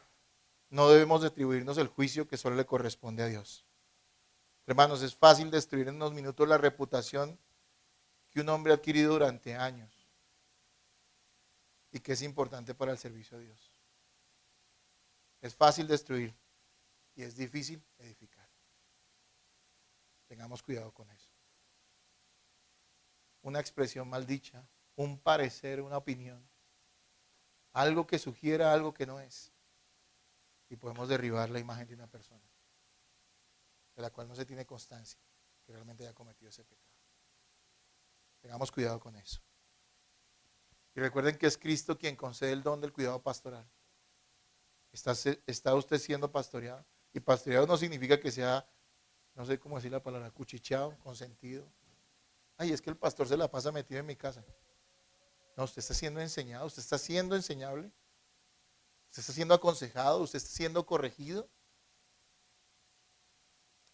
no debemos atribuirnos el juicio que solo le corresponde a Dios. Hermanos, es fácil destruir en unos minutos la reputación que un hombre ha adquirido durante años y que es importante para el servicio a Dios. Es fácil destruir y es difícil edificar. Tengamos cuidado con eso. Una expresión mal dicha, un parecer, una opinión, algo que sugiera algo que no es, y podemos derribar la imagen de una persona de la cual no se tiene constancia que realmente haya cometido ese pecado. Tengamos cuidado con eso. Y recuerden que es Cristo quien concede el don del cuidado pastoral. ¿Está usted siendo pastoreado? Y pastoreado no significa que sea, no sé cómo decir la palabra, cuchicheado, consentido. Ay, es que el pastor se la pasa metido en mi casa. No, usted está siendo enseñado, usted está siendo enseñable, usted está siendo aconsejado, usted está siendo corregido.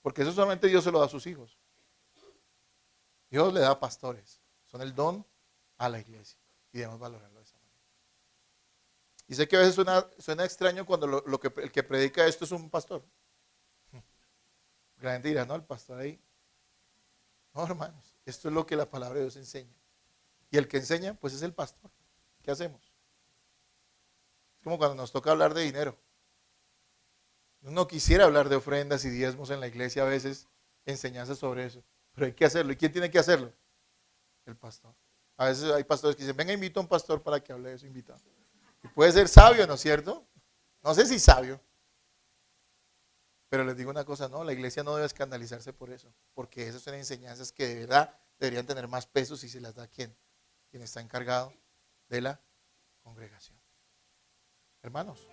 Porque eso solamente Dios se lo da a sus hijos. Dios le da pastores, son el don a la iglesia y debemos valorarlo de esa manera. Y sé que a veces suena extraño cuando el que predica esto es un pastor. La gente dirá, no, el pastor ahí. No, hermanos, esto es lo que la palabra de Dios enseña. Y el que enseña, pues es el pastor. ¿Qué hacemos? Es como cuando nos toca hablar de dinero. Uno quisiera hablar de ofrendas y diezmos en la iglesia a veces, enseñanzas sobre eso. Pero hay que hacerlo. ¿Y quién tiene que hacerlo? El pastor. A veces hay pastores que dicen, venga, invito a un pastor para que hable de eso, invitado. Y puede ser sabio, ¿no es cierto? No sé si sabio. Pero les digo una cosa, no, la iglesia no debe escandalizarse por eso. Porque esas son enseñanzas que de verdad deberían tener más peso si se las da quien está encargado de la congregación. Hermanos,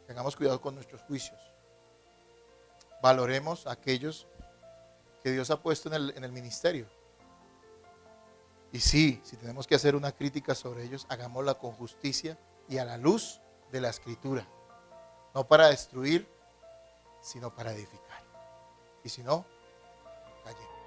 tengamos cuidado con nuestros juicios. Valoremos a aquellos que Dios ha puesto en el ministerio. Y sí, si tenemos que hacer una crítica sobre ellos, hagámosla con justicia y a la luz de la Escritura. No para destruir, sino para edificar. Y si no, callemos.